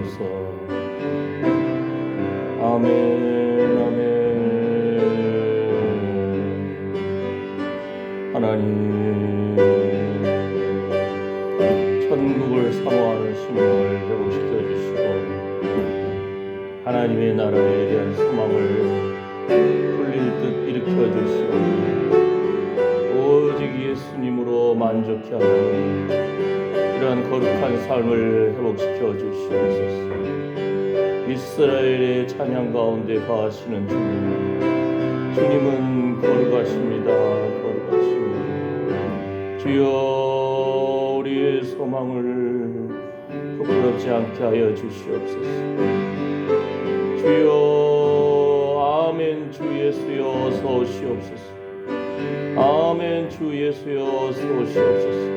주옵소서. 아멘, 아멘. 하나님, 천국을 사모하는 심령을 회복시켜 주시고 하나님의 나라에 대한 소망을 풀릴 듯 일으켜 주시고 오직 예수님으로 만족케 하는 이러한 거룩한 삶을 회복시켜 주시옵소서. 이스라엘의 찬양 가운데 거하시는 주님, 주님은 거룩하십니다. 거룩하십니다. 주여, 우리의 소망을 부끄럽지 않게 하여 주시옵소서. 주여, 아멘. 주 예수여 어서 오시옵소서. 아멘. 주 예수여 어서 오시옵소서.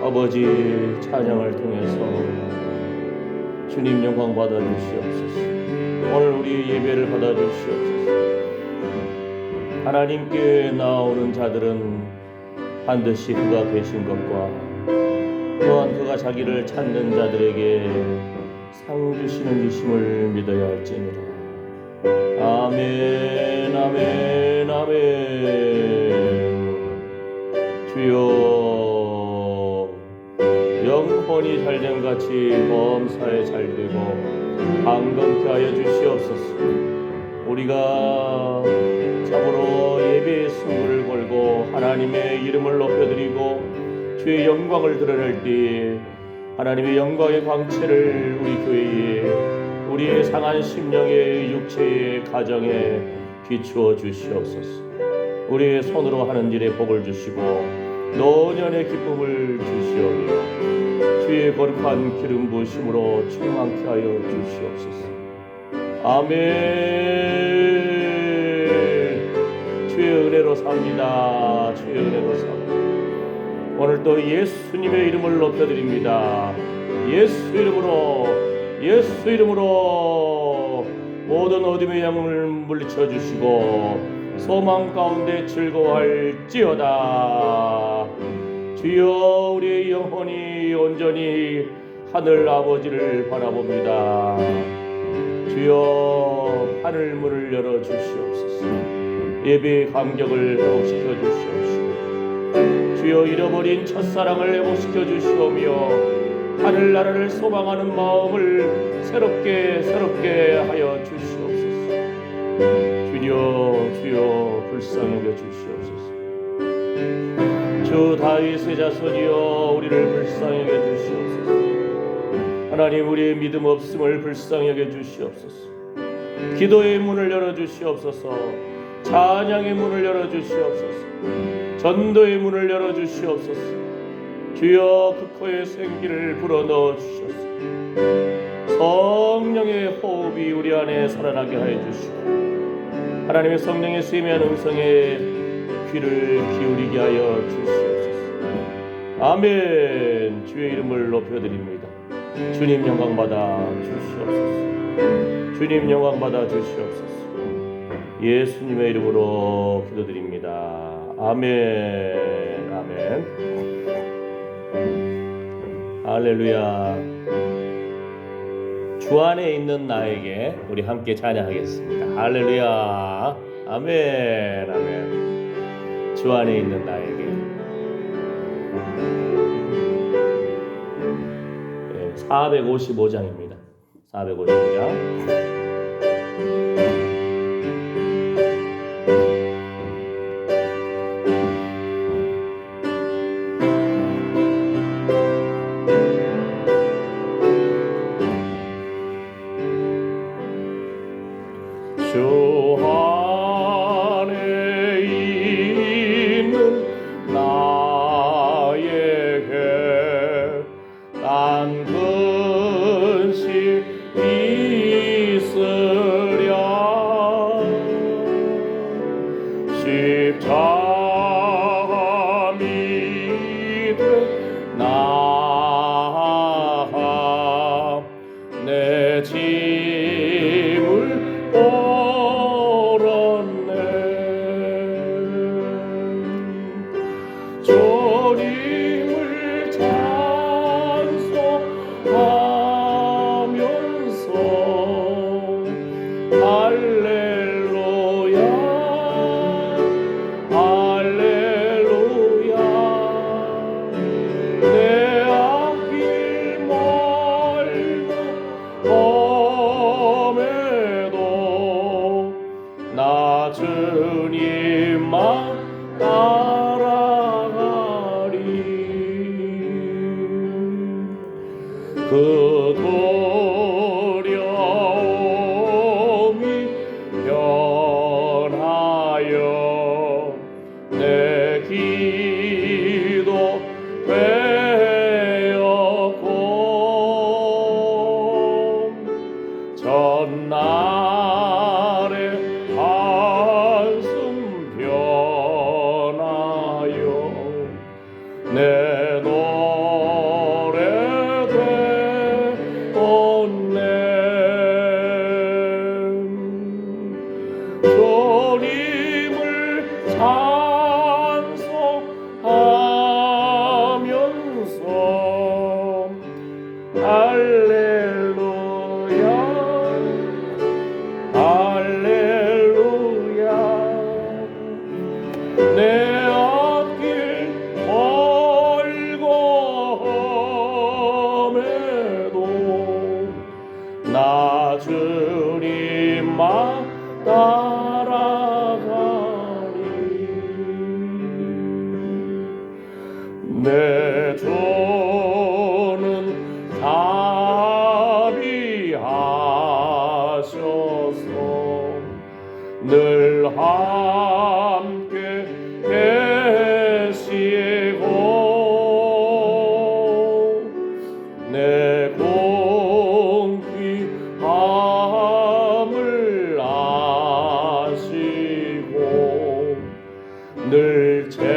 아버지, 찬양을 통해서 주님 영광 받아 주시옵소서. 오늘 우리 예배를 받아 주시옵소서. 하나님께 나오는 자들은 반드시 그가 계신 것과 또한 그가 자기를 찾는 자들에게 상 주시는 이심을 믿어야 할지니라. 아멘, 아멘, 아멘. 주여, 영혼이 잘됨같이 범사에 잘되고 강건케 하여 주시옵소서. 우리가 참으로 예배의 승부를 걸고 하나님의 이름을 높여드리고 주의 영광을 드러낼 때 하나님의 영광의 광채를 우리 교회에, 우리의 상한 심령의 육체의 가정에 비추어 주시옵소서. 우리의 손으로 하는 일에 복을 주시고 노년의 기쁨을 주시오며 주의 거룩한 기름 부으심으로 충만케 하여 주시옵소서. 아멘. 주의 은혜로 삽니다. 주의 은혜로 삽니다. 오늘도 예수님의 이름을 높여드립니다. 예수 이름으로 모든 어둠의 영을 물리쳐 주시고 소망 가운데 즐거워할지어다. 주여, 우리의 영혼이 온전히 하늘 아버지를 바라봅니다. 주여, 하늘 문을 열어 주시옵소서. 예배의 감격을 회복시켜 주시옵시고 주여, 잃어버린 첫사랑을 회복시켜 주시오며 하늘나라를 소망하는 마음을 새롭게 하여 주시옵소서. 주여, 불쌍히 여겨 주시옵소서. 주 다윗의 자손이여, 우리를 불쌍히 여겨 주시옵소서. 하나님, 우리의 믿음 없음을 불쌍히 여겨 주시옵소서. 기도의 문을 열어 주시옵소서. 찬양의 문을 열어 주시옵소서. 전도의 문을 열어 주시옵소서. 주여, 극호의 생기를 불어넣어 주시옵소서. 성령의 호흡이 우리 안에 살아나게 하여 주시고 하나님의 성령의 세미한 음성에 귀를 기울이게 하여 주시옵소서. 아멘. 주의 이름을 높여드립니다. 주님 영광 받아 주시옵소서. 주님 영광 받아 주시옵소서. 예수님의 이름으로 기도드립니다. 아멘, 아멘. 할렐루야. 주 안에 있는 나에게 우리 함께 찬양하겠습니다. 할렐루야. 아멘, 아멘. 주 안에 있는 나에게. 455장입니다. 455장. 주 안에 있는 나에게 난 근심 있으랴. 십자가 밑에 나아 내 짐을 주님을 찬송하며 전날에 한숨 변하여 내 노래 되었네. 주님을 찬송하면서 할렐루야 할렐루야 내 앞길 멀고험에도 나 주님만 따라가리. 내 주는 자비하셔서 늘 함께 계시고 내 공기함을 아시고 늘 채워주시네.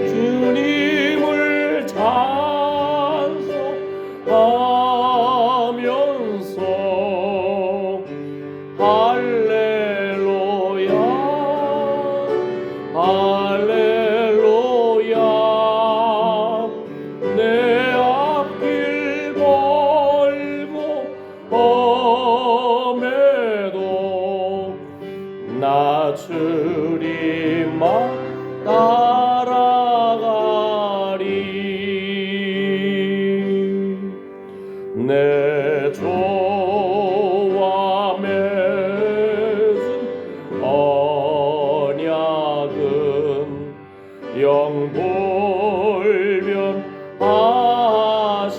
주님을 찬송하면서 할렐루야 할렐루야 내 앞길 멀고 험해도 나 주님만 따라가리. 내 주와 맺은 언약은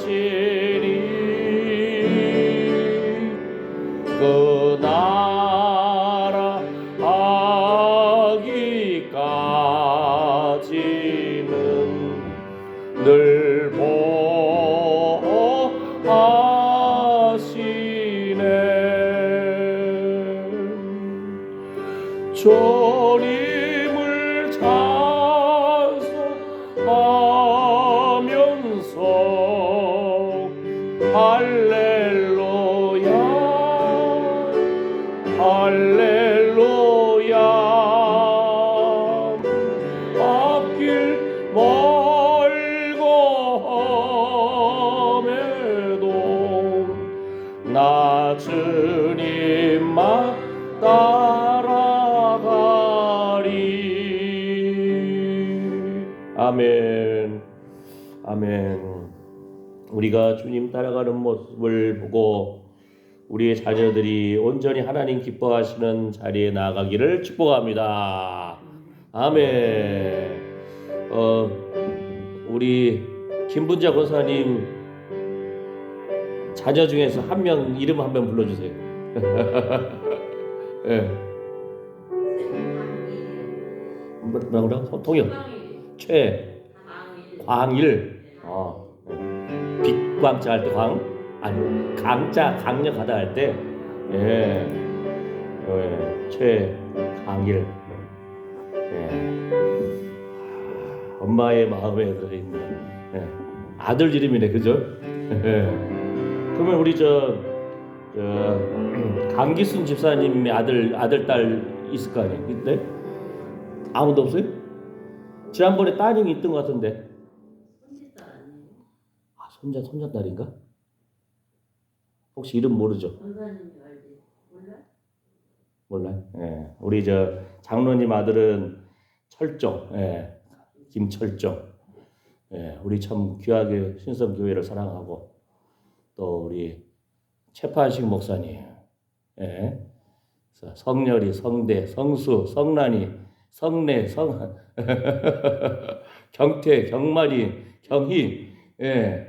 영불변하시니 그 나라 하기까지는 늘 보호하시네. 주님을 찬송하면서 할렐루야 할렐루야 앞길 멀고 험해도 나 주님만 따라가리. 아멘 아멘. 우리가 주님 따라가는 모습을 보고 우리의 자녀들이 온전히 하나님 기뻐하시는 자리에 나아가기를 축복합니다. 아멘. 우리 김분자 권사님 자녀 중에서 한 명 이름 한 명 불러주세요. 네. 뭐라고? 통역 최광일. 빛광자 할 때 광, 아니 강자 강력하다 할 때 예, 최강일. 엄마의 마음에 들어있는 아들 이름이네, 그죠? 그러면 우리 강기순 집사님의 아들 딸 있을 거 아니에요? 이때 아무도 없어요? 지난번에 따님이 있던 것 같은데. 손자딸인가? 혹시 이름 모르죠? 몰라요? 예. 우리 장로님 아들은 철종, 김철종. 예. 우리 참 귀하게 신성교회를 사랑하고 또 우리 최판식 목사님, 예. 성렬이, 성대, 성수, 성란이, 성래, 경태, 경만이, 경희, 예.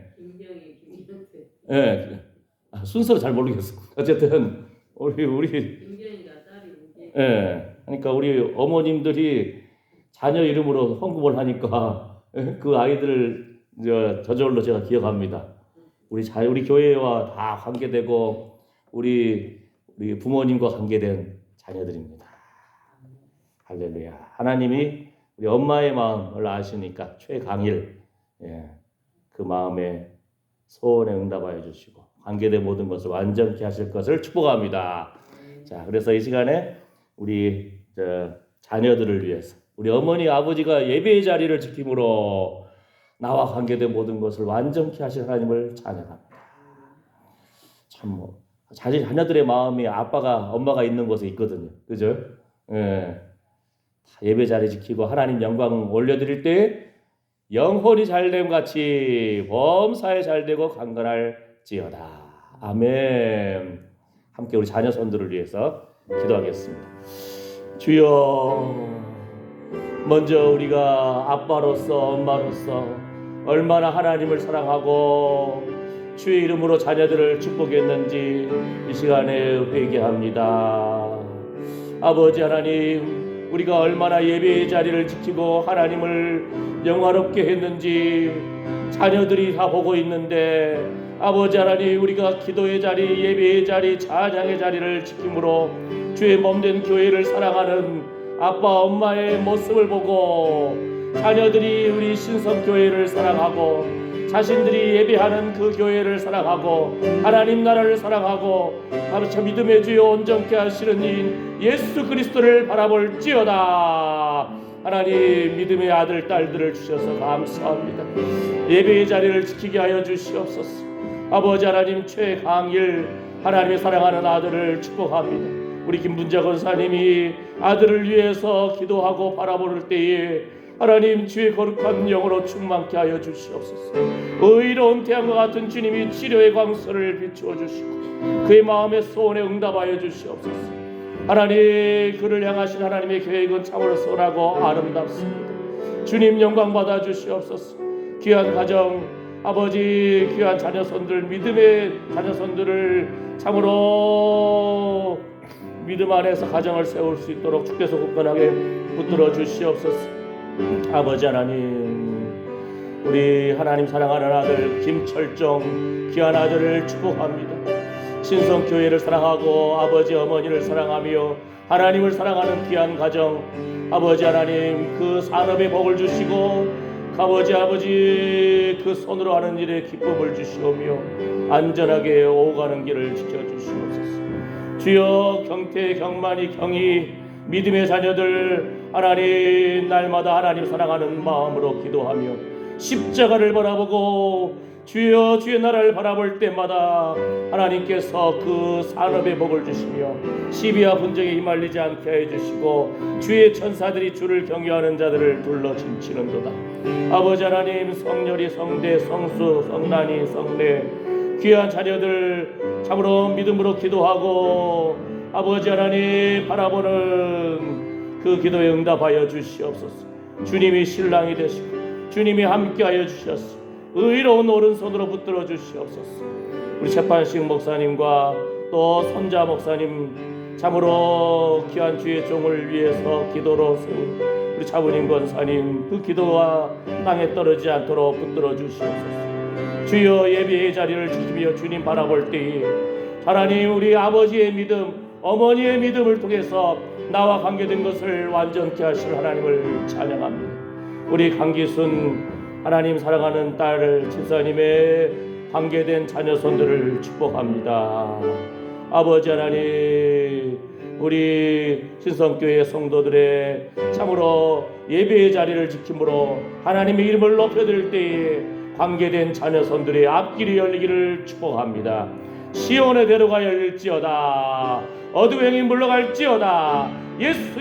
예, 순서를 잘 모르겠어. 어쨌든 우리 김경이가 딸이 예, 그러니까 우리 어머님들이 자녀 이름으로 헌금을 하니까 그 아이들을 저절로 제가 기억합니다. 우리 교회와 다 관계되고 우리 부모님과 관계된 자녀들입니다. 할렐루야. 하나님이 우리 엄마의 마음을 아시니까 최강일 그 마음에 소원에 응답하여 주시고 관계된 모든 것을 완전케 하실 것을 축복합니다. 자, 그래서 이 시간에 우리 자녀들을 위해서 우리 어머니 아버지가 예배의 자리를 지킴으로 나와 관계된 모든 것을 완전케 하실 하나님을 찬양합니다. 참 자녀들의 마음이 아빠가 엄마가 있는 곳에 있거든요. 그죠? 예배 자리 지키고 하나님 영광 올려드릴 때 영혼이 잘됨 같이 범사에 잘되고 강건할지어다. 아멘. 함께 우리 자녀 손들을 위해서 기도하겠습니다. 주여, 먼저 우리가 아빠로서 엄마로서 얼마나 하나님을 사랑하고 주의 이름으로 자녀들을 축복했는지 이 시간에 회개합니다. 아버지 하나님, 우리가 얼마나 예배의 자리를 지키고 하나님을 영화롭게 했는지 자녀들이 다 보고 있는데, 아버지 하나님, 우리가 기도의 자리, 예배의 자리, 찬양의 자리를 지킴으로 주의 몸된 교회를 사랑하는 아빠 엄마의 모습을 보고 자녀들이 우리 신성교회를 사랑하고 자신들이 예배하는 그 교회를 사랑하고 하나님 나라를 사랑하고 아버지 믿음의 주여 온전케 하시는 이 예수 그리스도를 바라볼지어다. 하나님, 믿음의 아들 딸들을 주셔서 감사합니다. 예배의 자리를 지키게 하여 주시옵소서. 아버지 하나님, 최강일 하나님의 사랑하는 아들을 축복합니다. 우리 김분자 권사님이 아들을 위해서 기도하고 바라보는 때에 하나님 주의 거룩한 영으로 충만케 하여 주시옵소서. 의로운 태양과 같은 주님이 치료의 광선을 비추어 주시고 그의 마음의 소원에 응답하여 주시옵소서. 하나님, 그를 향하신 하나님의 계획은 참으로 선하고 아름답습니다. 주님 영광 받아 주시옵소서. 귀한 가정, 아버지 귀한 자녀손들, 믿음의 자녀손들을 참으로 믿음 안에서 가정을 세울 수 있도록 주께서 굳건하게 붙들어 주시옵소서. 아버지 하나님, 우리 하나님 사랑하는 아들 김철정 귀한 아들을 축복합니다. 신성교회를 사랑하고 아버지 어머니를 사랑하며 하나님을 사랑하는 귀한 가정, 아버지 하나님 그 산업에 복을 주시고 아버지 그 손으로 하는 일에 기쁨을 주시오며 안전하게 오가는 길을 지켜주시옵소서. 주여, 경태, 경만이, 경이 믿음의 자녀들 하나님 날마다 하나님 사랑하는 마음으로 기도하며 십자가를 바라보고 주여 주의 나라를 바라볼 때마다 하나님께서 그 산업에 복을 주시며 시비와 분쟁에 휘말리지 않게 해주시고 주의 천사들이 주를 경외하는 자들을 둘러 짐치는도다. 아버지 하나님, 성렬이, 성대, 성수, 성난이, 성례 귀한 자녀들 참으로 믿음으로 기도하고 아버지 하나님 바라보는 그 기도에 응답하여 주시옵소서. 주님이 신랑이 되시고 주님이 함께하여 주셨소. 의로운 오른손으로 붙들어 주시옵소서. 우리 최판식 목사님과 또 손자 목사님 참으로 귀한 주의 종을 위해서 기도로 세운 우리 차부님 권사님 그 기도와 땅에 떨어지지 않도록 붙들어 주시옵소서. 주여, 예배의 자리를 지키며 주님 바라볼 때에 하나님 우리 아버지의 믿음, 어머니의 믿음을 통해서 나와 관계된 것을 완전케 하실 하나님을 찬양합니다. 우리 강기순 하나님 사랑하는 딸 집사님의 관계된 자녀손들을 축복합니다. 아버지 하나님, 우리 신성교회 성도들의 참으로 예배의 자리를 지킴으로 하나님의 이름을 높여드릴 때에 관계된 자녀손들의 앞길이 열리기를 축복합니다. 시온의 대로가 열릴지어다. 어두행이 물러갈지어다. 예수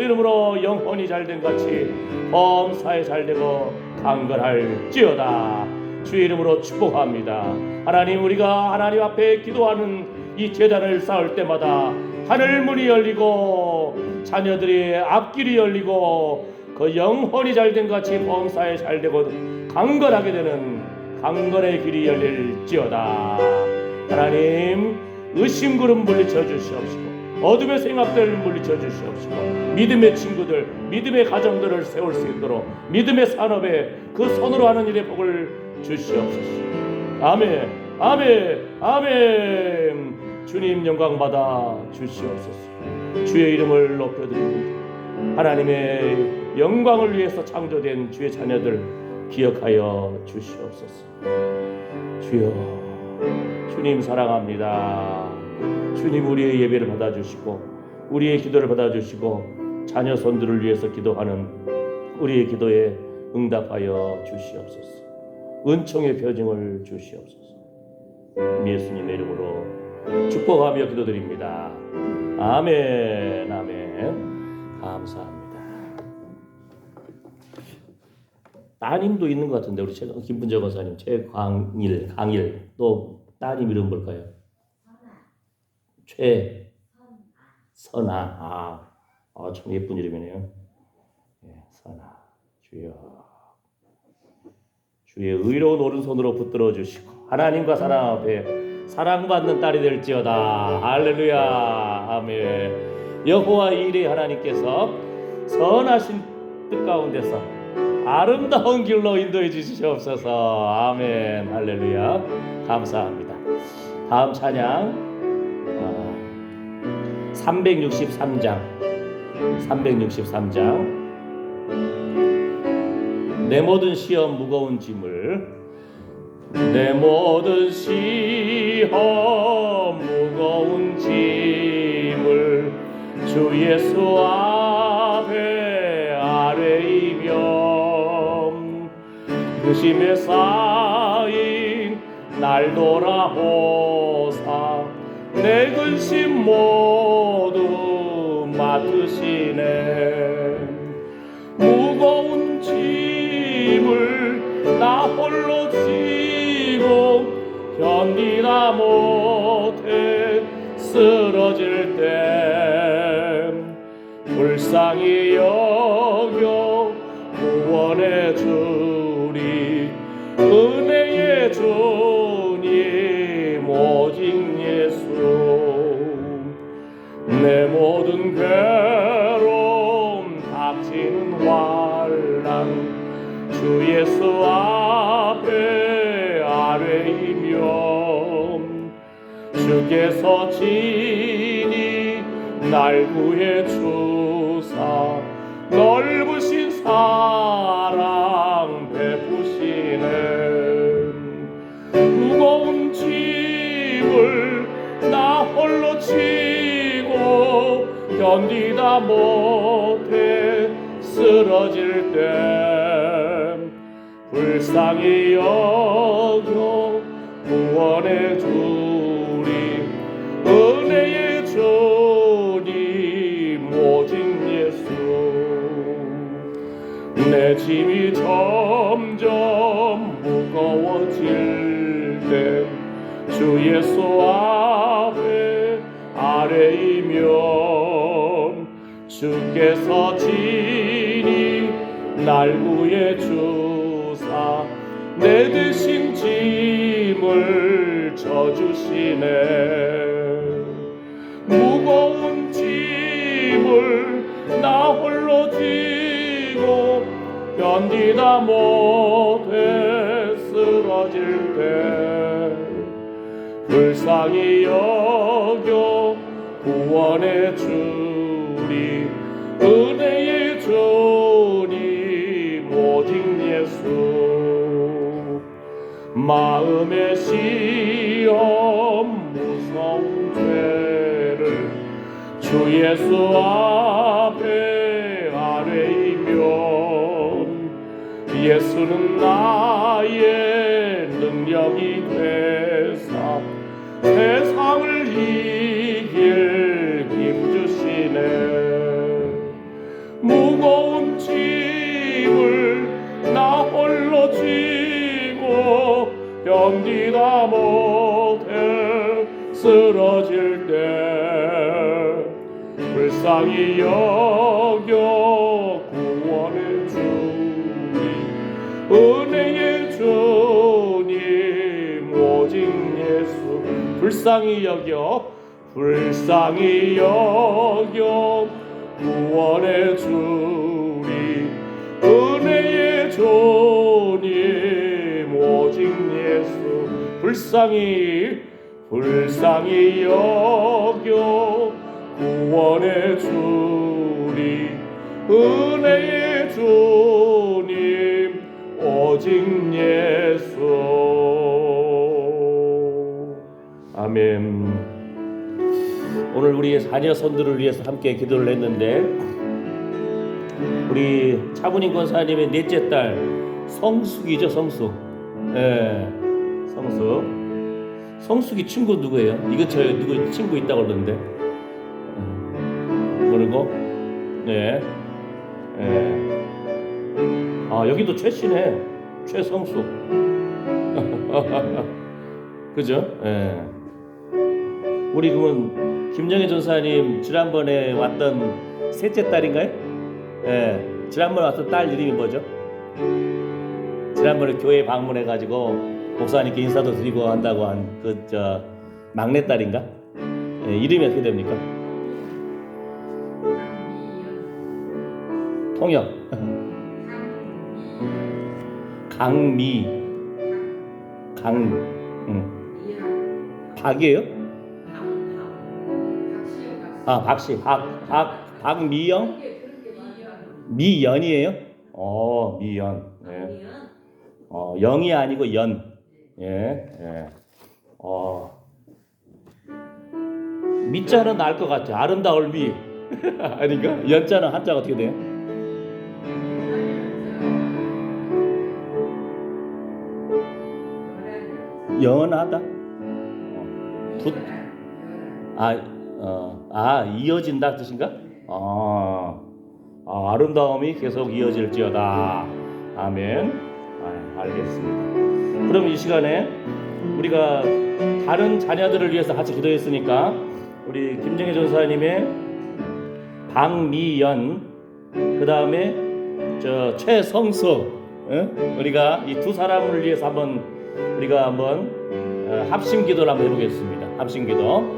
이름으로 영혼이 잘된 같이 범사에 잘되고 강건할지어다. 주의 이름으로 축복합니다. 하나님, 우리가 하나님 앞에 기도하는 이 제단을 쌓을 때마다 하늘 문이 열리고 자녀들의 앞길이 열리고 그 영혼이 잘된 같이 범사에 잘되고 강건하게 되는 강건의 길이 열릴지어다. 하나님, 의심구름 물리쳐 주시옵시고 어둠의 생각들을 물리쳐 주시옵시고 믿음의 친구들, 믿음의 가정들을 세울 수 있도록 믿음의 산업에 그 손으로 하는 일의 복을 주시옵소서. 아멘, 아멘, 아멘. 주님 영광 받아 주시옵소서. 주의 이름을 높여드립니다. 하나님의 영광을 위해서 창조된 주의 자녀들 기억하여 주시옵소서. 주여, 주님 사랑합니다. 주님 우리의 예배를 받아주시고 우리의 기도를 받아주시고 자녀 손들을 위해서 기도하는 우리의 기도에 응답하여 주시옵소서. 은총의 표징을 주시옵소서. 예수님의 이름으로 축복하며 기도드립니다. 아멘, 아멘. 감사합니다. 따님도 있는 것 같은데 우리 김분재 권사님, 강일 또 따님 이름 뭘까요? 선아. 참 예쁜 이름이네요. 선아. 주여, 주의 의로운 오른손으로 붙들어 주시고 하나님과 사랑 앞에 사랑받는 딸이 될지어다. 할렐루야. 아멘. 여호와 이레 하나님께서 선하신 뜻 가운데서 아름다운 길로 인도해 주시옵소서. 아멘. 할렐루야. 감사합니다. 다음 찬양 363장 내 모든 시험 무거운 짐을, 내 모든 시험 무거운 짐을 주 예수 앞에 아뢰이며 근심에 쌓인 날 돌아보사 내 근심 모두 맡으시네. 무거운 짐을 나 홀로 지고 견디다 못해 쓰러질 때 불쌍히 여겨 구원해 주리 은혜의 주님 오직 예수. 내 모든 괴로움 닥치는 환난 주 예수 앞에 아뢰이며 주께서 친히 날 구해 주사 넓으신 사랑 베푸시네. 무거운 짐을 나 홀로 지고 견디다 못해 쓰러질 때 불쌍히 여겨 구원해 주리 은혜의 주님 오직 예수. 내 짐이 점점 무거워질 때 주 예수 앞에 아뢰이며 주께서 친히 날 구해 주사 내 대신 짐을 져주시네. 무거운 짐을 나 홀로 지고 견디다 못해 쓰러질 때 불쌍히 여겨 구원해 주리 은혜의 주님 오직 예수. 마음의 시험 무서운 죄를 주 예수 앞에 아뢰이며 예수는 나의 능력이 되사 세상을 이길 힘 주시네. 무거운 짐을 나 홀로 지고 견디다 못해 쓰러질 때 불쌍히 여겨 구원해 주리 은혜의 주님 오직 예수. 불쌍히 여겨 불쌍히 여겨 구원해 주리. 은혜의 주님 오직 예수. 불쌍히 여겨 구원해 주리. 은혜의 주님 오직 예수. 아멘. 오늘 우리 자녀 손들을 위해서 함께 기도를 했는데, 우리 차분인 권사님의 넷째 딸 성숙이죠. 성숙. 성숙이 친구 누구예요? 이거 저 누구 친구 있다고 그러는데 모르고? 여기도 최씨네. 최성숙. 그죠? 우리 그러면 김정혜 전사님 지난번에 왔던 셋째 딸인가요? 지난번에 왔던 딸 이름이 뭐죠? 지난번에 교회 방문해가지고 목사님께 인사도 드리고 한다고 한 막내 딸인가? 이름이 어떻게 됩니까? 통역. 박이에요? 박씨. 박미영? 미연이에요? 미연. 영이 아니고 연. 미자는 알 것 같아. 아름다울 미. 아닌가? 연자는 한자가 어떻게 돼요? 연하다? 이어진다 뜻인가? 아름다움이 계속 이어질지어다. 아멘. 알겠습니다. 그럼 이 시간에 우리가 다른 자녀들을 위해서 같이 기도했으니까 우리 김정혜 전사님의 박미연, 그 다음에 최성수, 우리가 이 두 사람을 위해서 우리가 한번 합심 기도를 한번 해보겠습니다. 합심 기도.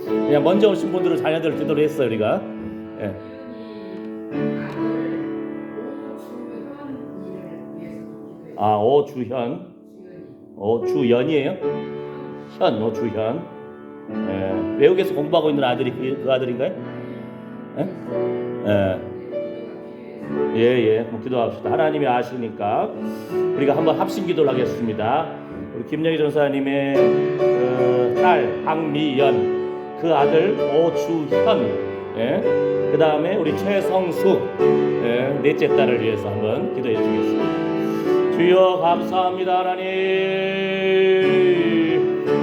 그냥 먼저 오신 분들은 자녀들 기도를 했어요. 우리가. 오주현이에요? 오주현. 외국에서 공부하고 있는 아들이 그 아들인가요? 그럼 기도합시다. 하나님이 아시니까 우리가 한번 합심 기도를 하겠습니다. 우리 김영희 전사님의 딸 박미연, 그 아들 오주현, 그 다음에 우리 최성숙, 넷째 딸을 위해서 한번 기도해 주겠습니다. 주여 감사합니다. 하나님,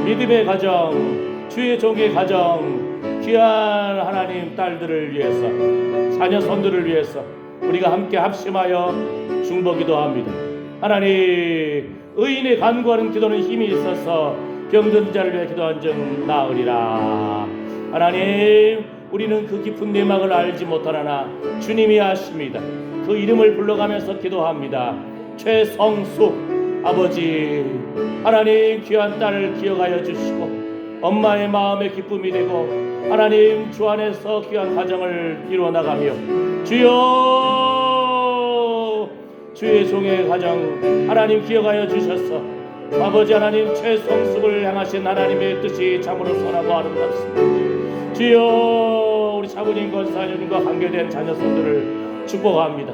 믿음의 가정, 주의 종의 가정, 귀한 하나님 딸들을 위해서, 자녀 손들을 위해서 우리가 함께 합심하여 중보기도합니다. 하나님, 의인의 간구하는 기도는 힘이 있어서 병든 자를 위해 기도한 적 나으리라. 하나님, 우리는 그 깊은 내막을 알지 못하나 주님이 아십니다. 그 이름을 불러가면서 기도합니다. 최성숙 아버지, 하나님 귀한 딸을 기억하여 주시고 엄마의 마음에 기쁨이 되고 하나님 주 안에서 귀한 가정을 이루어나가며 주여 주의 종의 가정 하나님 기억하여 주셔서 아버지 하나님 최성숙을 향하신 하나님의 뜻이 참으로 선하고 아름답습니다. 주여 우리 차분인 권사님과 관계된 자녀손들을 축복합니다.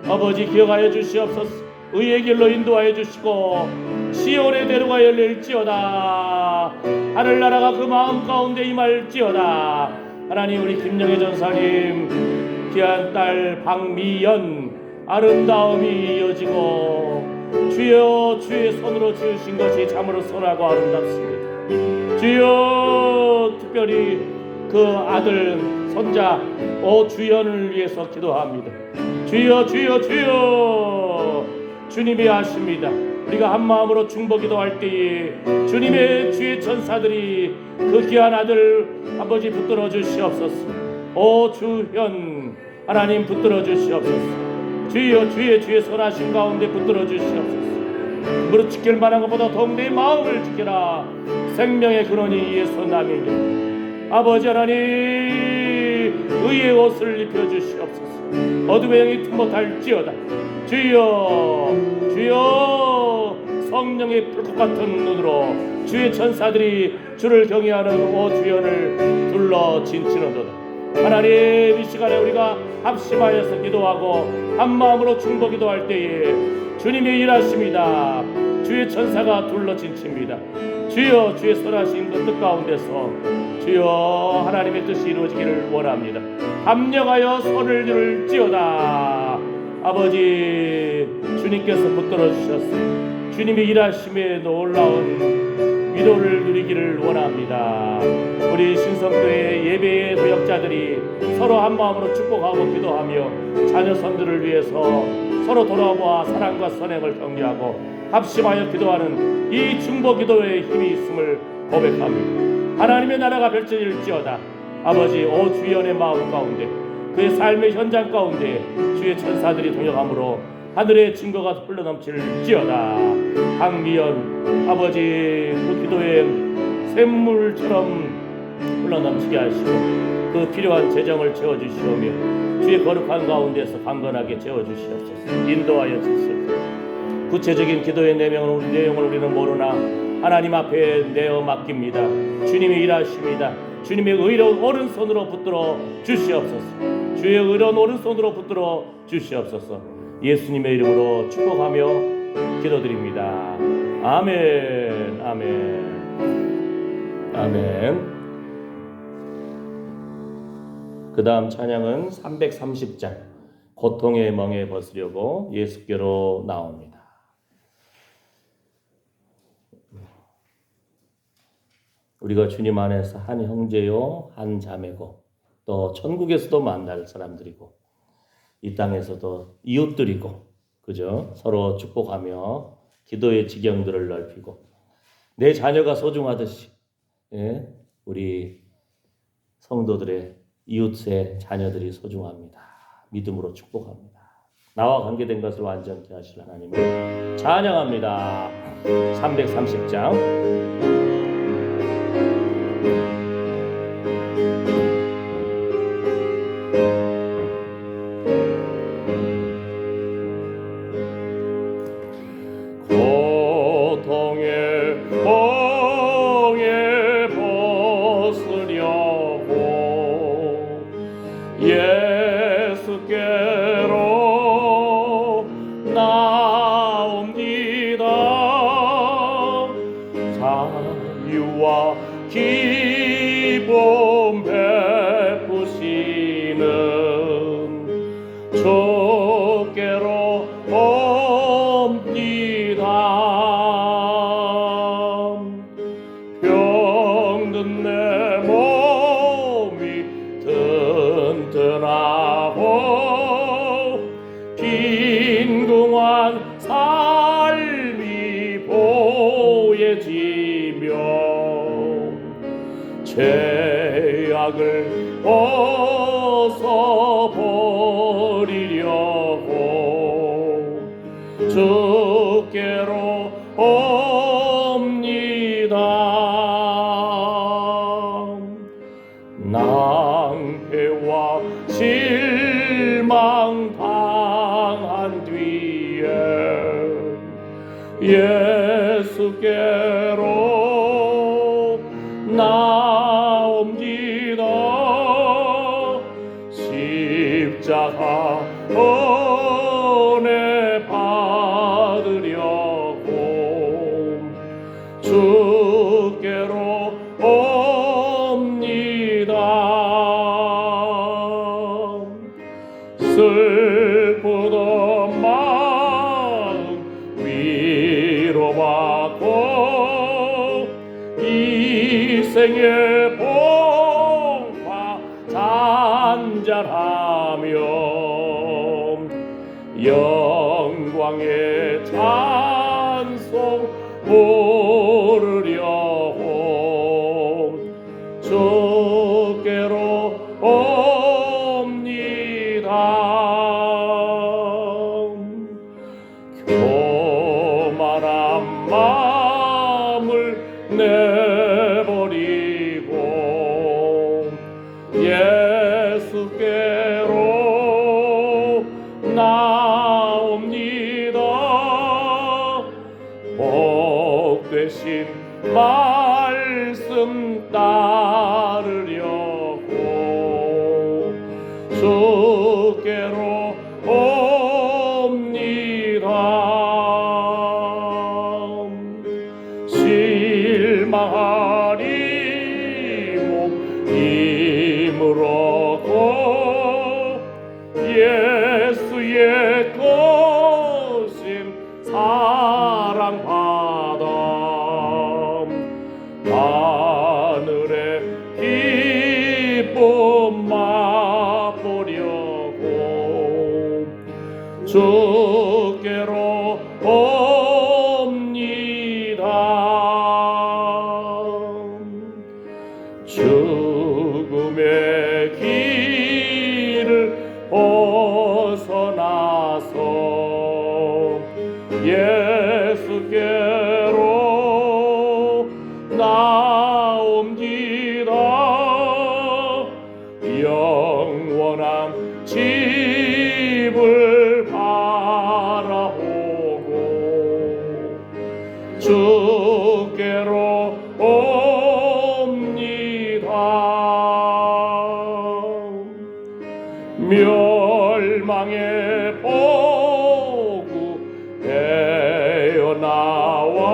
아버지 기억하여 주시옵소서. 의의 길로 인도하여 주시고 시온의 대로가 열릴지어다. 하늘나라가 그 마음 가운데 임할지어다. 하나님, 우리 김영애 전사님 귀한 딸 박미연 아름다움이 이어지고 주여 주의 손으로 지으신 것이 참으로 선하고 아름답습니다. 주여 특별히 그 아들 손자 오주연을 위해서 기도합니다. 주여 주여 주여, 주님이 아십니다. 우리가 한 마음으로 중보기도할 때에 주님의 주의 천사들이 그 귀한 아들 아버지 붙들어 주시옵소서. 오주현 하나님 붙들어 주시옵소서. 주여 주의 선하신 가운데 붙들어 주시옵소서. 무릇 지킬 만한 것보다 더욱 내 마음을 지켜라. 생명의 근원이 예수 남이니 아버지 하나님, 의의 옷을 입혀주시옵소서. 어둠의 영이 투못할지어다. 주여, 주여, 성령의 불꽃 같은 눈으로 주의 천사들이 주를 경외하는 오 주연을 둘러 진치는도다. 하나님, 이 시간에 우리가 합심하여서 기도하고 한마음으로 중보 기도할 때에 주님의 일하십니다. 주의 천사가 둘러 진칩니다. 주여, 주의 선하신 그 뜻 가운데서 주여 하나님의 뜻이 이루어지기를 원합니다. 합력하여 손을 들을지어다. 아버지, 주님께서 붙들어 주셨습니다. 주님의 일하심에 놀라운 위로를 누리기를 원합니다. 우리 신성교회 예배의 도역자들이 서로 한마음으로 축복하고 기도하며 자녀선들을 위해서 서로 돌아보아 사랑과 선행을 격려하고 합심하여 기도하는 이 중보 기도의 힘이 있음을 고백합니다. 하나님의 나라가 펼쳐질지어다. 아버지, 오 주연의 마음 가운데, 그의 삶의 현장 가운데 주의 천사들이 동역함으로 하늘의 증거가 흘러넘칠지어다. 황미연 아버지, 그 기도의 샘물처럼 흘러넘치게 하시고 그 필요한 재정을 채워주시오며 주의 거룩한 가운데서 강건하게 채워주시옵소서. 인도하여 주시옵소서. 구체적인 기도의 내용을 우리는 모르나 하나님 앞에 내어 맡깁니다. 주님이 일하십니다. 주님의 의로운 오른손으로 붙들어 주시옵소서. 주의 의로운 오른손으로 붙들어 주시옵소서. 예수님의 이름으로 축복하며 기도드립니다. 아멘, 아멘, 아멘. 그 다음 찬양은 330장 고통의 멍에 벗으려고 예수께로 나옵니다. 우리가 주님 안에서 한 형제요 한 자매고 또 천국에서도 만날 사람들이고 이 땅에서도 이웃들이고, 그죠? 서로 축복하며 기도의 지경들을 넓히고 내 자녀가 소중하듯이, 예? 우리 성도들의 이웃의 자녀들이 소중합니다. 믿음으로 축복합니다. 나와 관계된 것을 완전케 하실 하나님을 찬양합니다. 330장 예수께로 나옵니다. 자유와 기쁨 베푸시는 주께로 옵니다. 병든 내 몸이 튼튼하고 빈궁한 삶이 보여지며 죄악을 벗어버리려고 주께로 옵니다. 낭패와 실망 당한 뒤에 예수께로 나옵니다. 십자가 은혜 받으려고 주께로 옵니다. 슬프던 마음 위로받고 이 생의 봉화 잔잔하며 영광의 찬송 부르려고 주께로 옵니다. 교만한 마음을 내버리고 주신 말씀 따르려고 주께로 옵니다. 실망하리 몸이므로고 예수의 거신 사랑받아 하늘의 기쁨 맛보려고 주께로 옵니다. 죽음의 길을 벗어나서 예수께로 나옵니다. 영원한 집을 바라보고 주께로 옵니다. 멸망의 보구 되어 나와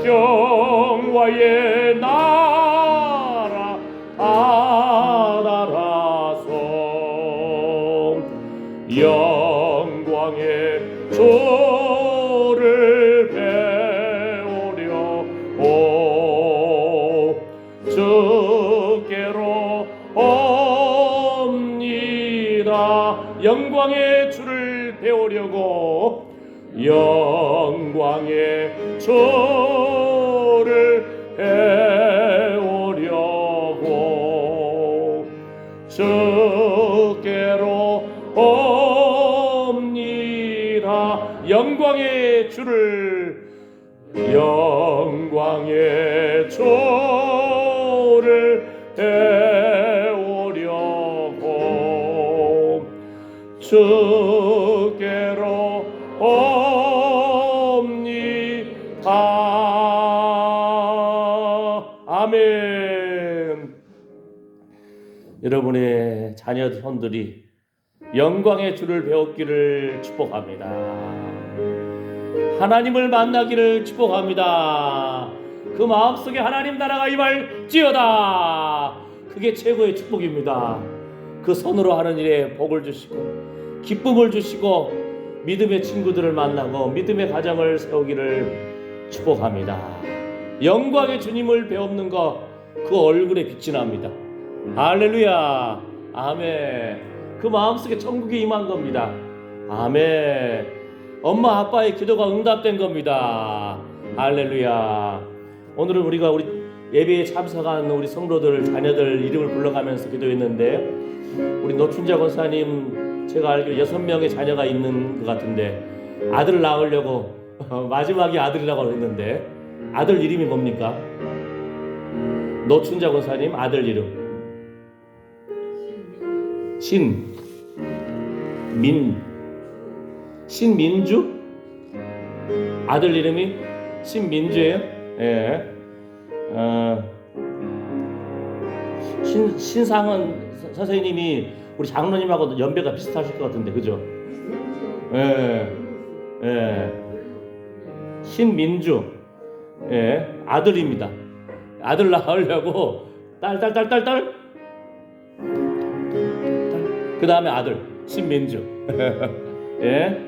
평화의 나라 아달아서 영광의 조를 배우려고 주께로 옵니다. 영광의 주를 배우려고 영광의 주를 배우려고 주께로 옵니다. 영광의 주를 배우려고 주께로 옵니다. 아멘. 여러분의 자녀손들이 영광의 주를 배웠기를 축복합니다. 하나님을 만나기를 축복합니다. 그 마음속에 하나님 나라가 임할지어다. 그게 최고의 축복입니다. 그 손으로 하는 일에 복을 주시고 기쁨을 주시고 믿음의 친구들을 만나고 믿음의 가정을 세우기를 축복합니다. 영광의 주님을 배우는 것, 그 얼굴에 빛이 납니다. 할렐루야. 아멘. 그 마음속에 천국이 임한 겁니다. 아멘. 엄마 아빠의 기도가 응답된 겁니다. 할렐루야. 오늘은 우리가 우리 예배에 참석한 우리 성도들 자녀들 이름을 불러가면서 기도했는데, 우리 노춘자 권사님 제가 알기로 6명의 자녀가 있는 것 같은데 아들을 낳으려고 마지막이 아들이라고 했는데 아들 이름이 뭡니까? 노춘자 권사님 아들 이름 신민주? 아들 이름이 신민주예요? 예. 신상은 선생님이 우리 장로님하고 연배가 비슷하실 것 같은데, 그죠? 예. 예. 신민주. 예. 아들입니다. 아들 낳으려고 딸. 그 다음에 아들 신민주. 예,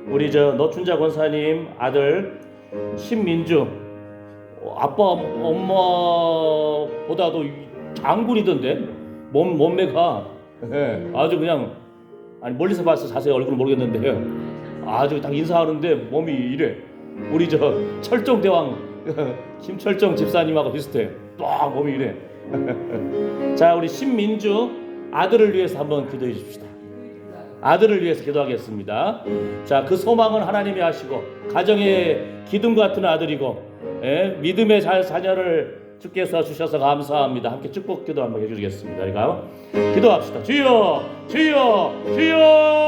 우리 저 노춘자 권사님 아들 신민주. 아빠 엄마보다도 장군이던데 몸매가. 예, 아주 그냥, 아니 멀리서 봐서 자세히 얼굴은 모르겠는데요, 아주 딱 인사하는데 몸이 이래. 우리 저 철종대왕 김철종 집사님하고 비슷해. 딱 몸이 이래. 자, 우리 신민주 아들을 위해서 한번 기도해 주십시다. 아들을 위해서 기도하겠습니다. 자, 그 소망은 하나님이 하시고 가정의 기둥 같은 아들이고, 예, 믿음의 자녀를 주께서 주셔서 감사합니다. 함께 축복 기도 한번 해주시겠습니다. 우리가 기도합시다. 주여, 주여, 주여.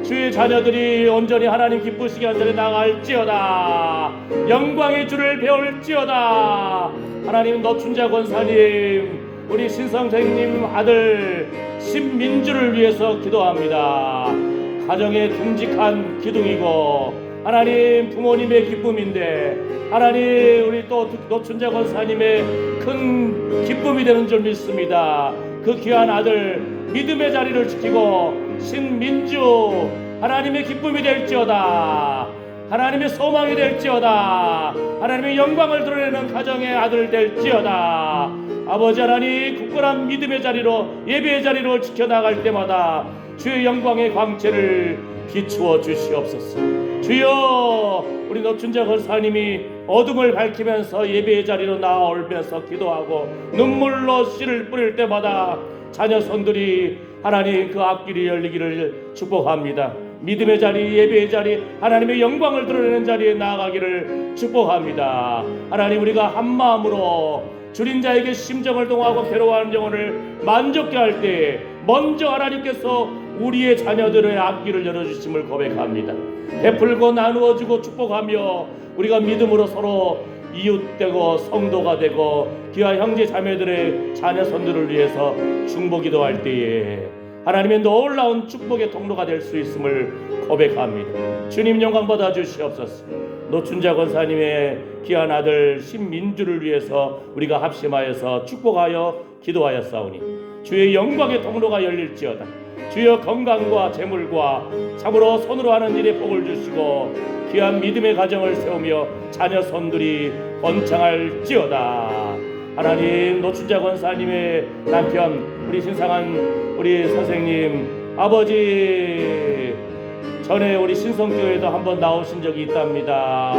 주의 우리 자녀들이 온전히 하나님 기쁘시게 온전히 나갈지어다. 영광의 주를 배울지어다. 하나님 노춘자 권사님, 우리 신성생님 아들 신민주를 위해서 기도합니다. 가정의 듬직한 기둥이고 하나님 부모님의 기쁨인데 하나님 우리 또 노춘자 권사님의 큰 기쁨이 되는 줄 믿습니다. 그 귀한 아들 믿음의 자리를 지키고 신민주 하나님의 기쁨이 될지어다. 하나님의 소망이 될지어다. 하나님의 영광을 드러내는 가정의 아들 될지어다. 아버지 하나님 굳건한 믿음의 자리로 예배의 자리로 지켜나갈 때마다 주의 영광의 광채를 비추어 주시옵소서. 주여, 우리 노춘자 권사님이 어둠을 밝히면서 예배의 자리로 나아오면서 기도하고 눈물로 씨를 뿌릴 때마다 자녀 손들이 하나님 그 앞길이 열리기를 축복합니다. 믿음의 자리, 예배의 자리, 하나님의 영광을 드러내는 자리에 나아가기를 축복합니다. 하나님 우리가 한 마음으로 줄인 자에게 심정을 동하고 괴로워하는 영혼을 만족케 할 때 먼저 하나님께서 우리의 자녀들의 앞길을 열어주심을 고백합니다. 베풀고 나누어주고 축복하며 우리가 믿음으로 서로 이웃되고 성도가 되고 귀한 형제 자매들의 자녀 손들을 위해서 중보기도 할 때에 하나님의 놀라운 축복의 통로가 될 수 있음을 고백합니다. 주님 영광 받아 주시옵소서. 노춘자 권사님의 귀한 아들 신민주를 위해서 우리가 합심하여서 축복하여 기도하였사오니 주의 영광의 통로가 열릴지어다. 주여 건강과 재물과 참으로 손으로 하는 일에 복을 주시고 귀한 믿음의 가정을 세우며 자녀 손들이 번창할지어다. 하나님 노춘자 권사님의 남편 우리 신상한 우리 선생님 아버지 전에 우리 신성교회도 한번 나오신 적이 있답니다.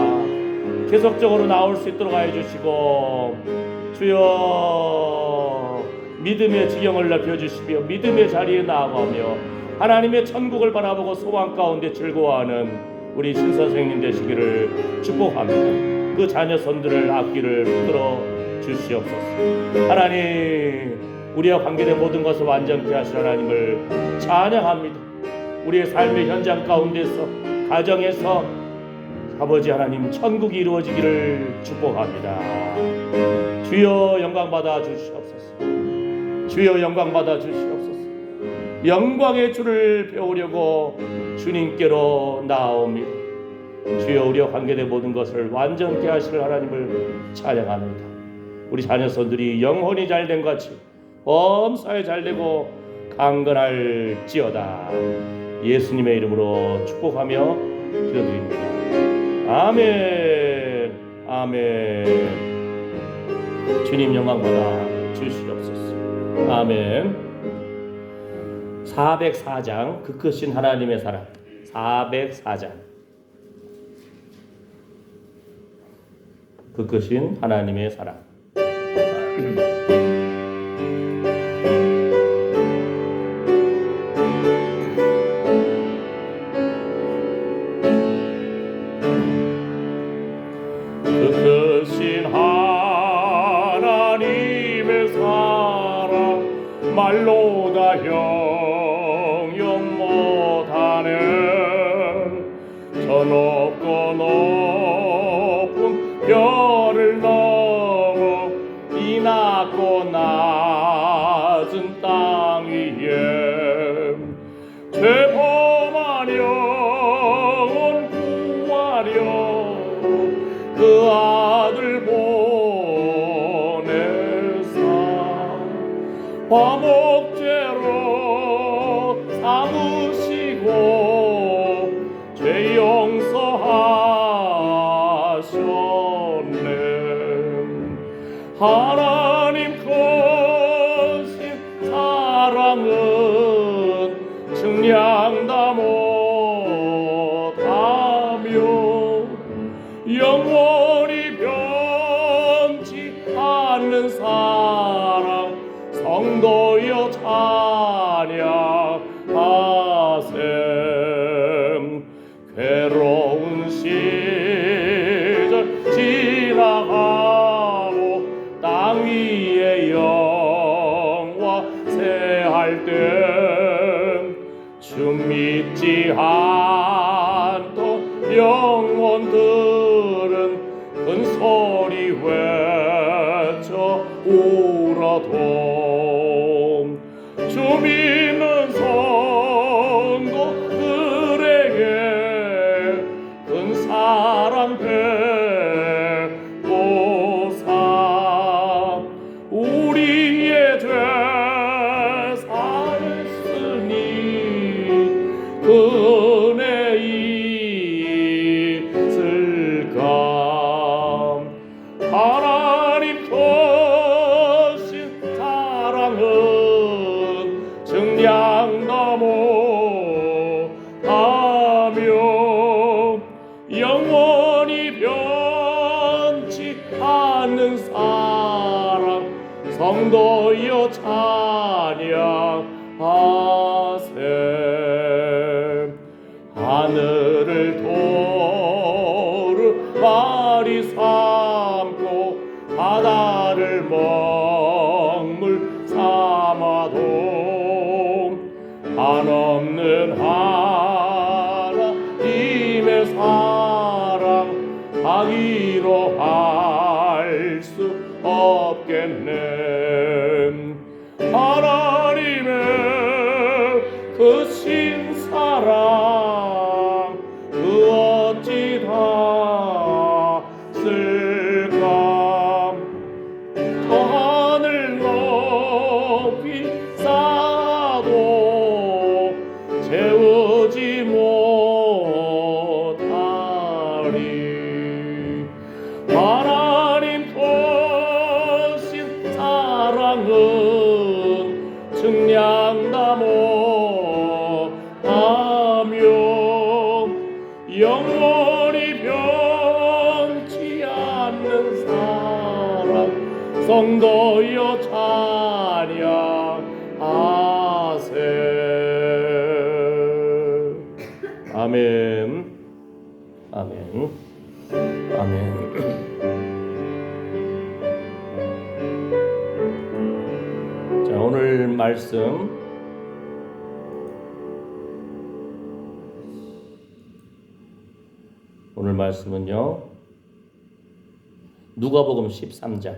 계속적으로 나올 수 있도록 해주시고 주여 믿음의 지경을 넓혀주시며 믿음의 자리에 나아가며 하나님의 천국을 바라보고 소망 가운데 즐거워하는 우리 신선생님 되시기를 축복합니다. 그 자녀 손들을 앞길을 붙들어 주시옵소서. 하나님 우리와 관계된 모든 것을 완전케 하실 하나님을 찬양합니다. 우리의 삶의 현장 가운데서 가정에서 아버지 하나님 천국이 이루어지기를 축복합니다. 주여 영광 받아 주시옵소서. 주여 영광 받아 주시옵소서. 영광의 주를 배우려고 주님께로 나옵니다. 주여 우리와 관계된 모든 것을 완전케 하실 하나님을 찬양합니다. 우리 자녀손들이 영혼이 잘된 같이 범사에 잘되고 강건할지어다. 예수님의 이름으로 축복하며 기도드립니다. 아멘. 아멘. 주님 영광 받아 주시옵소서. 아멘. 404장 그 크신 하나님의 사랑. 404장 그 크신 하나님의 사랑. 그 크신 하나님의 사랑 말로 다 형용 못하는 저 높고 높은 별을 넘어 이 낮고 낮은 땅 위에 죄 범한 영혼 구하려 그 아들 보내사 화목제로 삼으시고 죄 용서하셨네. 하나님 크신 사랑은 측량다 못하며 영원히 변치 않는 사랑 성도여 찬양하셈. 괴로운 시절 지나가고 땅 위에 영화 새할 때 주 믿지 않던 영혼들은 큰 소리 외쳐 울어도 주 믿는 성도들에게 큰 사랑 베푸사 우리의 죄 사했으니 은혜 있을까 하나님 크신 사랑은 증량 넘어가며 영원히 변치 않는 사랑 성도여 찬양하세 하늘을 도르마리 삼고 바다를 먹물 삼아도 한없는 하나님의 사랑 아기로 할 수 없겠네 하나님의 그 신사랑 그 어찌 닿을까 저 하늘 높이 쌓아도 채우지 못하리 하나님 크신 사랑은 증량 넘어가며 영원히 변치 않는 사랑 성도여 찬양하세 아멘 아멘 아멘 자 오늘 말씀 오늘 말씀은요 누가복음 13장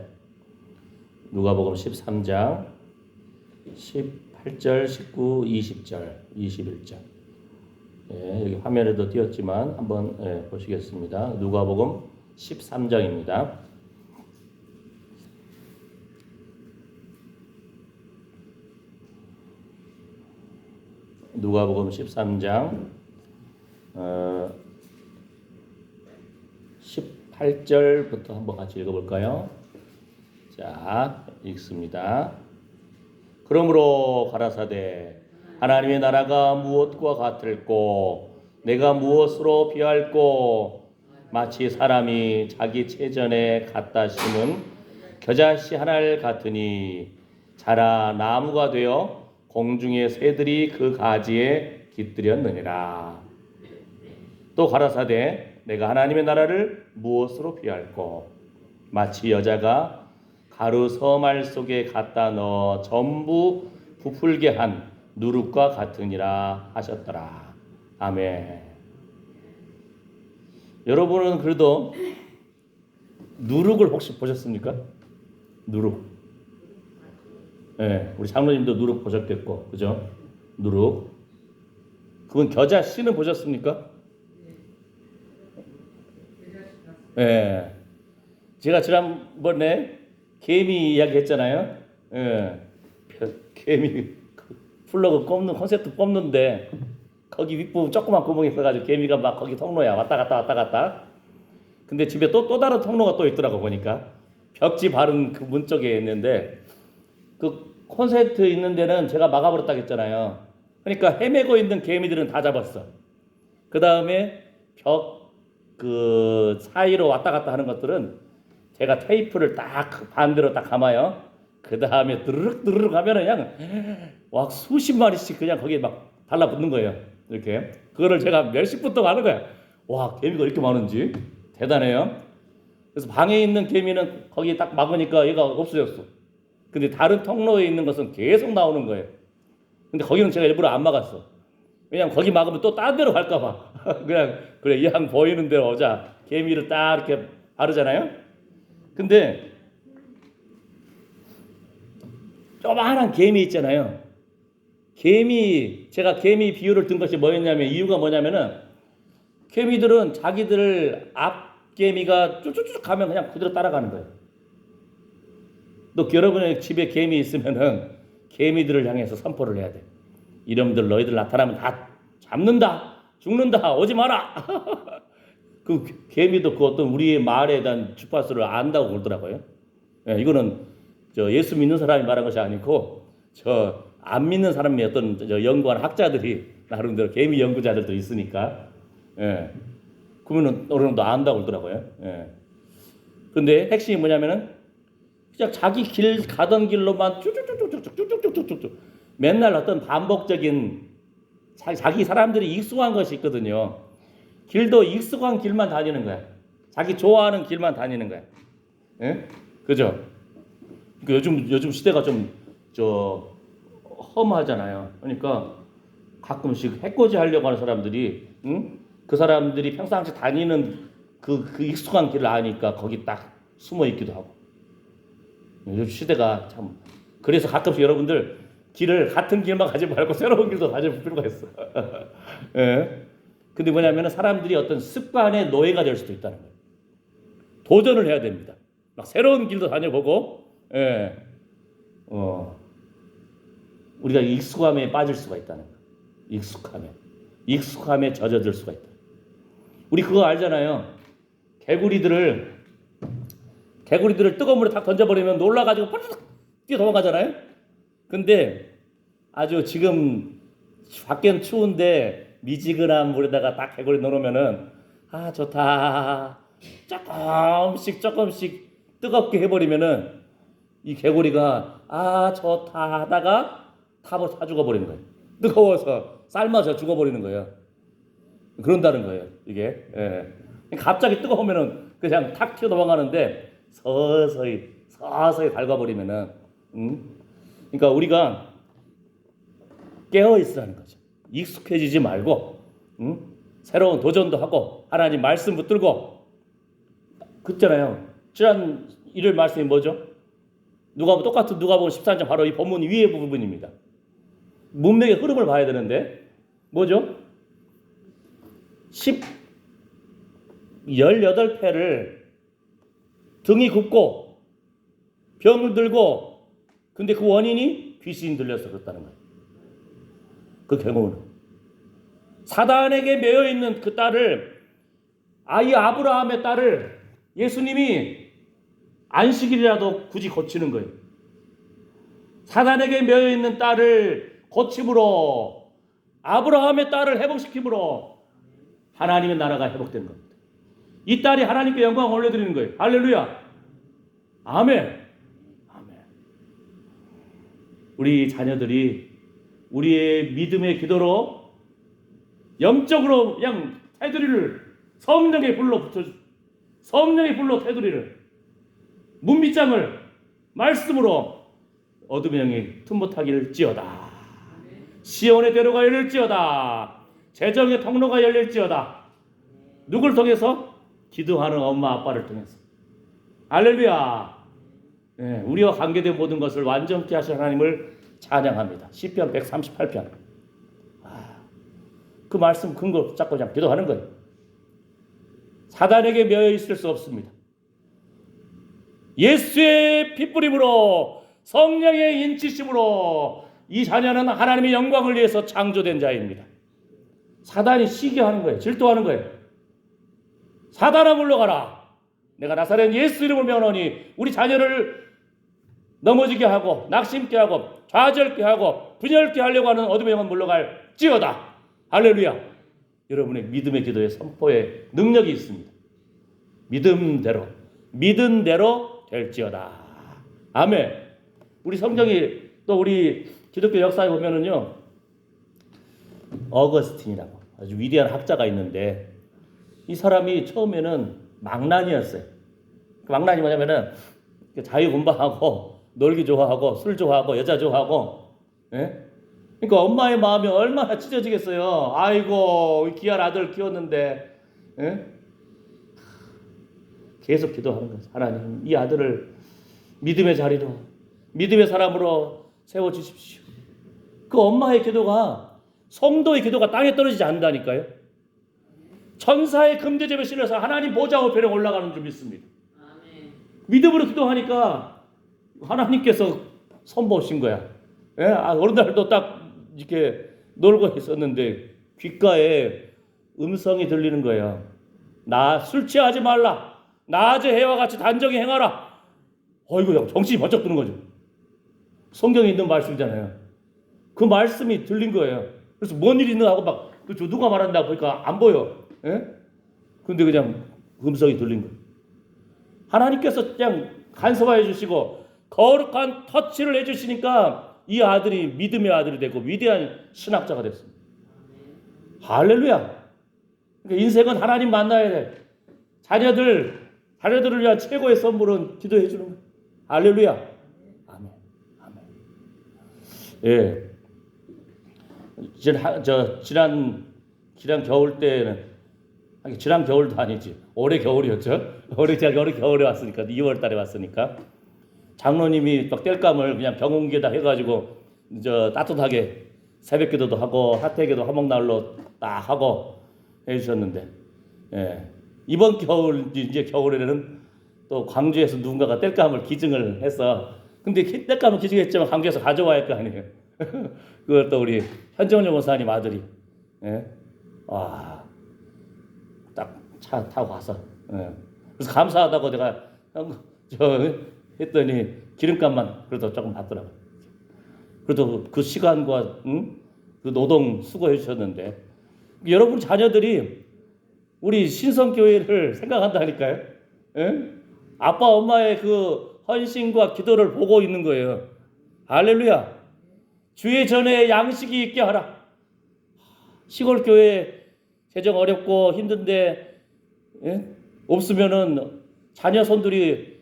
18절 19 20절 21절 여기 화면에도 띄었지만 한번 보시겠습니다. 누가복음 13장입니다. 누가복음 13장 18절부터 한번 같이 읽어볼까요? 자, 읽습니다. 그러므로 가라사대 하나님의 나라가 무엇과 같을꼬 내가 무엇으로 비할꼬 마치 사람이 자기 채전에 갖다 심은 겨자씨 하나를 같으니 자라 나무가 되어 공중의 새들이 그 가지에 깃들였느니라. 또 가라사대 내가 하나님의 나라를 무엇으로 비할꼬 마치 여자가 가루 서말 속에 갖다 넣어 전부 부풀게 한 누룩과 같으니라 하셨더라. 아멘. 여러분은 그래도 누룩을 혹시 보셨습니까? 누룩. 우리 장로님도 누룩 보셨겠고, 그죠? 누룩. 그건 겨자 씨는 보셨습니까? 제가 지난번에 개미 이야기 했잖아요. 개미 플러그 꼽는 콘센트 뽑는데 거기 윗부분 조그만 구멍이 있어가지고 개미가 막 거기 통로야 왔다 갔다. 근데 집에 또 다른 통로가 또 있더라고 보니까 벽지 바른 그 문 쪽에 있는데 그 콘센트 있는 데는 제가 막아버렸다고 했잖아요. 그러니까 헤매고 있는 개미들은 다 잡았어. 그 다음에 벽 그 사이로 왔다 갔다 하는 것들은 제가 테이프를 딱 반대로 딱 감아요. 그 다음에 드르륵 하면은 그냥 와 수십 마리씩 그냥 거기에 막 달라붙는 거예요. 이렇게 그거를 제가 몇십 분 동안 하는 거야. 와 개미가 이렇게 많은지 대단해요. 그래서 방에 있는 개미는 거기 딱 막으니까 얘가 없어졌어. 근데 다른 통로에 있는 것은 계속 나오는 거예요. 근데 거기는 제가 일부러 안 막았어. 왜냐면 거기 막으면 또 딴 데로 갈까봐. 그냥 그래 이왕 보이는 데로 오자. 개미를 딱 이렇게 바르잖아요. 근데 조그마한 개미 있잖아요. 제가 개미 비유를 든 것이 뭐였냐면 이유가 뭐냐면은 개미들은 자기들 앞 개미가 쭉쭉쭉 가면 그냥 그대로 따라가는 거예요. 또 여러분의 집에 개미 있으면은 개미들을 향해서 선포를 해야 돼. 이놈들 너희들 나타나면 다 잡는다, 죽는다, 오지 마라. 그 개미도 그 어떤 우리의 말에 대한 주파수를 안다고 그러더라고요. 예, 이거는 저 예수 믿는 사람이 말한 것이 아니고 저 안 믿는 사람이 어떤 저 연구한 학자들이 나름대로 개미 연구자들도 있으니까. 예. 그러면은 어느 정도 안다고 그러더라고요. 예. 근데 핵심이 뭐냐면은 그냥 자기 길 가던 길로만 쭉쭉쭉쭉쭉쭉쭉쭉쭉 맨날 어떤 반복적인 자기 사람들이 익숙한 것이 있거든요. 길도 익숙한 길만 다니는 거야. 자기 좋아하는 길만 다니는 거야. 예? 그죠? 요즘 시대가 좀 험하잖아요. 그러니까 가끔씩 해코지 하려고 하는 사람들이, 응? 그 사람들이 평상시 다니는 그 익숙한 길을 아니까 거기 딱 숨어 있기도 하고. 요즘 시대가 참 그래서 가끔씩 여러분들 길을 같은 길만 가지 말고 새로운 길도 가질 필요가 있어. 예. 근데 뭐냐면은 사람들이 어떤 습관의 노예가 될 수도 있다는 거예요. 도전을 해야 됩니다. 막 새로운 길도 다녀보고, 예. 우리가 익숙함에 빠질 수가 있다는 거예요. 익숙함에 젖어들 수가 있다. 우리 그거 알잖아요. 개구리들을 뜨거운 물에 탁 던져버리면 놀라가지고 펄쩍 뛰어 도망가잖아요. 근데 아주 지금 밖엔 추운데 미지근한 물에다가 딱 개구리 넣어놓으면은 아 좋다. 조금씩 뜨겁게 해버리면은 이 개구리가 아 좋다 하다가 타 죽어버리는 거예요. 뜨거워서 삶아서 죽어버리는 거예요. 그런다는 거예요. 이게. 예. 갑자기 뜨거우면은 그냥 탁 튀어 도망가는데 서서히 밟아버리면은, 그러니까 우리가 깨어 있으라는 거죠. 익숙해지지 말고, 새로운 도전도 하고 하나님 말씀 붙들고, 그랬잖아요. 지난 일요일 말씀이 뭐죠? 똑같은 누가복음 13장 바로 이 본문 위의 부분입니다. 문맥의 흐름을 봐야 되는데 뭐죠? 18패를 등이 굽고 병을 들고 근데 그 원인이 귀신 들려서 그렇다는 거예요. 그 경우는 사단에게 매여 있는 그 딸을 아이 아브라함의 딸을 예수님이 안식일이라도 굳이 고치는 거예요. 사단에게 매여 있는 딸을 고침으로 아브라함의 딸을 회복시킴으로 하나님의 나라가 회복된 겁니다. 이 딸이 하나님께 영광을 올려드리는 거예요. 할렐루야. 아멘. 우리 자녀들이 우리의 믿음의 기도로 영적으로 그냥 테두리를 성령의 불로 테두리를 문빗장을 말씀으로 어둠의 영이 틈못하기를지어다. 시온의 대로가 열릴지어다. 재정의 통로가 열릴지어다. 누굴 통해서? 기도하는 엄마 아빠를 통해서. 할렐루야. 네, 우리와 관계된 모든 것을 완전케 하신 하나님을 찬양합니다. 시편 138편. 그 말씀 근거 붙잡고 그냥 기도하는 거예요. 사단에게 매여 있을 수 없습니다. 예수의 핏부림으로 성령의 인치심으로 이 자녀는 하나님의 영광을 위해서 창조된 자입니다. 사단이 시기하는 거예요. 질투하는 거예요. 사단아 물러가라. 내가 나사렛 예수 이름을 명하노니 우리 자녀를 넘어지게 하고 낙심케 하고 좌절케 하고 분열케 하려고 하는 어둠의 영은 물러갈지어다. 할렐루야. 여러분의 믿음의 기도에 선포의 능력이 있습니다. 믿은 대로 될지어다. 아멘. 우리 성경이 또 우리 기독교 역사에 보면은요, 어거스틴이라고 아주 위대한 학자가 있는데 이 사람이 처음에는 망난이었어요. 그 망난이 뭐냐면은 자유 분방하고 놀기 좋아하고 술 좋아하고 여자 좋아하고, 예? 그러니까 엄마의 마음이 얼마나 찢어지겠어요. 아이고 귀한 아들 키웠는데, 예? 계속 기도하는 거죠. 하나님, 이 아들을 믿음의 자리로, 믿음의 사람으로 세워주십시오. 그 엄마의 기도가, 성도의 기도가 땅에 떨어지지 않는다니까요. 천사의 금대접에 실려서 하나님 보좌 우편에 올라가는 줄 믿습니다. 믿음으로 기도하니까 하나님께서 선보신 거야. 예? 어느 날도 딱 이렇게 놀고 있었는데 귓가에 음성이 들리는 거예요. 나 술 취하지 말라. 낮에 해와 같이 단정히 행하라. 어이구, 정신이 번쩍 드는 거죠. 성경에 있는 말씀이잖아요. 그 말씀이 들린 거예요. 그래서 뭔 일이 있나 하고 막 누가 말한다고 보니까 안 보여. 예? 근데 그냥 음성이 들린 거예요. 하나님께서 그냥 간섭해 주시고 거룩한 터치를 해주시니까 이 아들이 믿음의 아들이 되고 위대한 신학자가 됐습니다. 할렐루야. 그러니까 인생은 하나님 만나야 돼. 자녀들을 위한 최고의 선물은 기도해 주는 거예요. 할렐루야. 아멘. 아멘. 예. 지난 겨울 때는, 아니, 지난 겨울도 아니지. 올해 겨울이었죠. 올해 겨울에 왔으니까, 2월 달에 왔으니까. 장로님이 막 땔감을 그냥 병 옮기다 해가지고, 따뜻하게 새벽 기도도 하고, 하태기도 화목날로 딱 하고 해주셨는데, 예. 이번 겨울, 이제 겨울에는 또 광주에서 누군가가 땔감을 기증을 해서, 근데 땔감을 기증했지만 광주에서 가져와야 할 거 아니에요. 그걸 또 우리 현정훈 목사님 아들이, 예. 와, 딱 차 타고 가서, 예. 그래서 감사하다고 내가 했더니 기름값만 그래도 조금 받더라고요. 그래도 그 시간과 그 노동 수고해 주셨는데, 여러분 자녀들이 우리 신성교회를 생각한다니까요. 예? 아빠 엄마의 그 헌신과 기도를 보고 있는 거예요. 할렐루야. 주의 전에 양식이 있게 하라. 시골 교회 재정 어렵고 힘든데, 예? 없으면은 자녀 손들이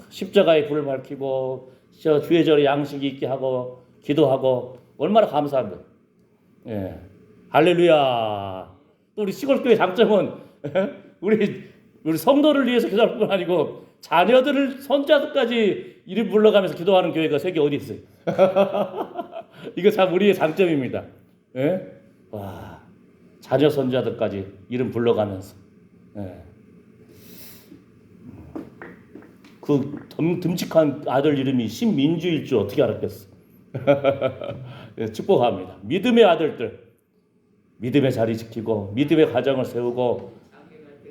십자가의 불을 밝히고 주의 전에 양식이 있게 하고 기도하고 얼마나 감사합니다. 예. 할렐루야. 또 우리 시골교회 장점은 우리 성도를 위해서 기도할 뿐 아니고 자녀들을 손자들까지 이름 불러가면서 기도하는 교회가 세계 어디 있어요? 이거 참 우리의 장점입니다. 예? 와, 자녀 손자들까지 이름 불러가면서, 예. 그 듬직한 아들 이름이 신민주일 줄 어떻게 알았겠어? 예, 축복합니다. 믿음의 아들들, 믿음의 자리 지키고 믿음의 가정을 세우고.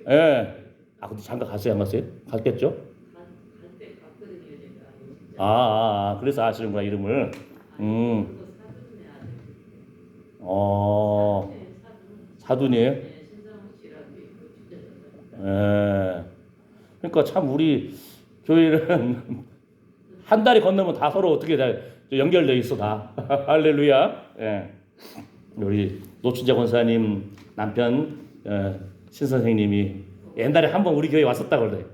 예. 아, 근데 장가 갔어요, 안 갔어요? 갔겠죠? 그래서 아시는구나, 이름을. 사돈이에요? 예. 그러니까 참 우리 교회는 한 달이 건너면 다 서로 어떻게 다 연결돼 있어, 다. 할렐루야. 예. 우리 노춘재 권사님 남편 신 선생님이 옛날에 한번 우리 교회 왔었다고 그래요.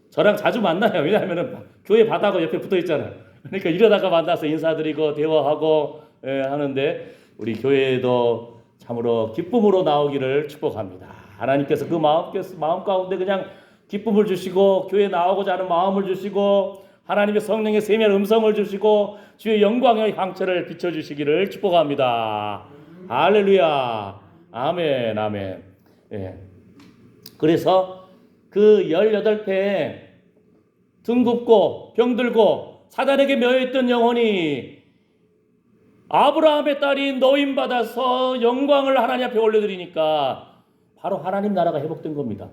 저랑 자주 만나요. 왜냐하면은 교회 바다가 옆에 붙어 있잖아요. 그러니까 이러다가 만나서 인사드리고 대화하고 하는데, 우리 교회도 참으로 기쁨으로 나오기를 축복합니다. 하나님께서 그 마음 가운데 그냥 기쁨을 주시고 교회 나오고자 하는 마음을 주시고 하나님의 성령의 세미한 음성을 주시고 주의 영광의 광채를 비춰주시기를 축복합니다. 할렐루야. 아멘. 아멘. 예. 그래서 그 18패에 등 굽고 병들고 사단에게 매여있던 영혼이 아브라함의 딸인 노임받아서 영광을 하나님 앞에 올려드리니까 바로 하나님 나라가 회복된 겁니다.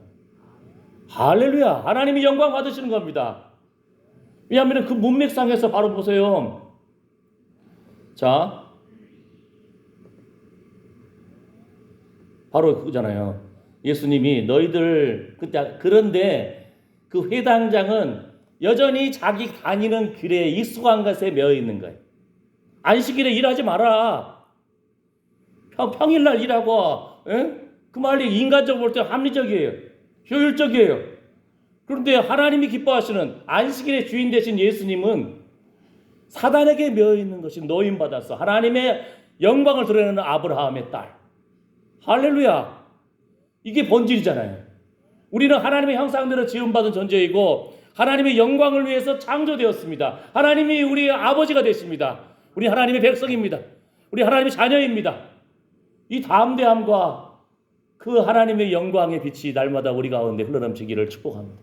할렐루야. 하나님이 영광 받으시는 겁니다. 왜냐하면 그 문맥상에서 바로 보세요. 자, 바로 그거잖아요. 예수님이 너희들 그런데 그 회당장은 여전히 자기 다니는 길에 익숙한 것에 매여 있는 거예요. 안식일에 일하지 마라. 평일날 일하고, 에? 그 말이 인간적으로 볼 때 합리적이에요. 효율적이에요. 그런데 하나님이 기뻐하시는 안식일의 주인 되신 예수님은 사단에게 매여 있는 것이 노임 받아서 하나님의 영광을 드러내는 아브라함의 딸. 할렐루야. 이게 본질이잖아요. 우리는 하나님의 형상대로 지음받은 존재이고 하나님의 영광을 위해서 창조되었습니다. 하나님이 우리의 아버지가 되십니다. 우리 하나님의 백성입니다. 우리 하나님의 자녀입니다. 이 담대함과 그 하나님의 영광의 빛이 날마다 우리 가운데 흘러넘치기를 축복합니다.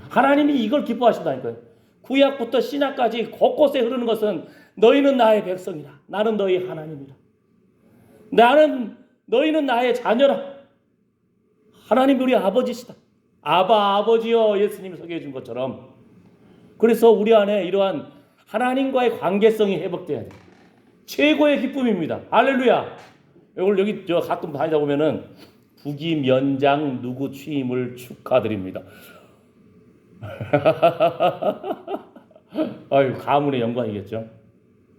하나님이 이걸 기뻐하신다니까요. 구약부터 신약까지 곳곳에 흐르는 것은 너희는 나의 백성이라. 나는 너희 하나님이라. 너희는 나의 자녀라. 하나님 우리 아버지시다. 아바 아버지여 예수님이 소개해 준 것처럼. 그래서 우리 안에 이러한 하나님과의 관계성이 회복돼야 돼. 최고의 기쁨입니다. 할렐루야. 여기 저 가끔 다니다 보면은 부기면장 누구 취임을 축하드립니다. 아유, 가문의 영광이겠죠.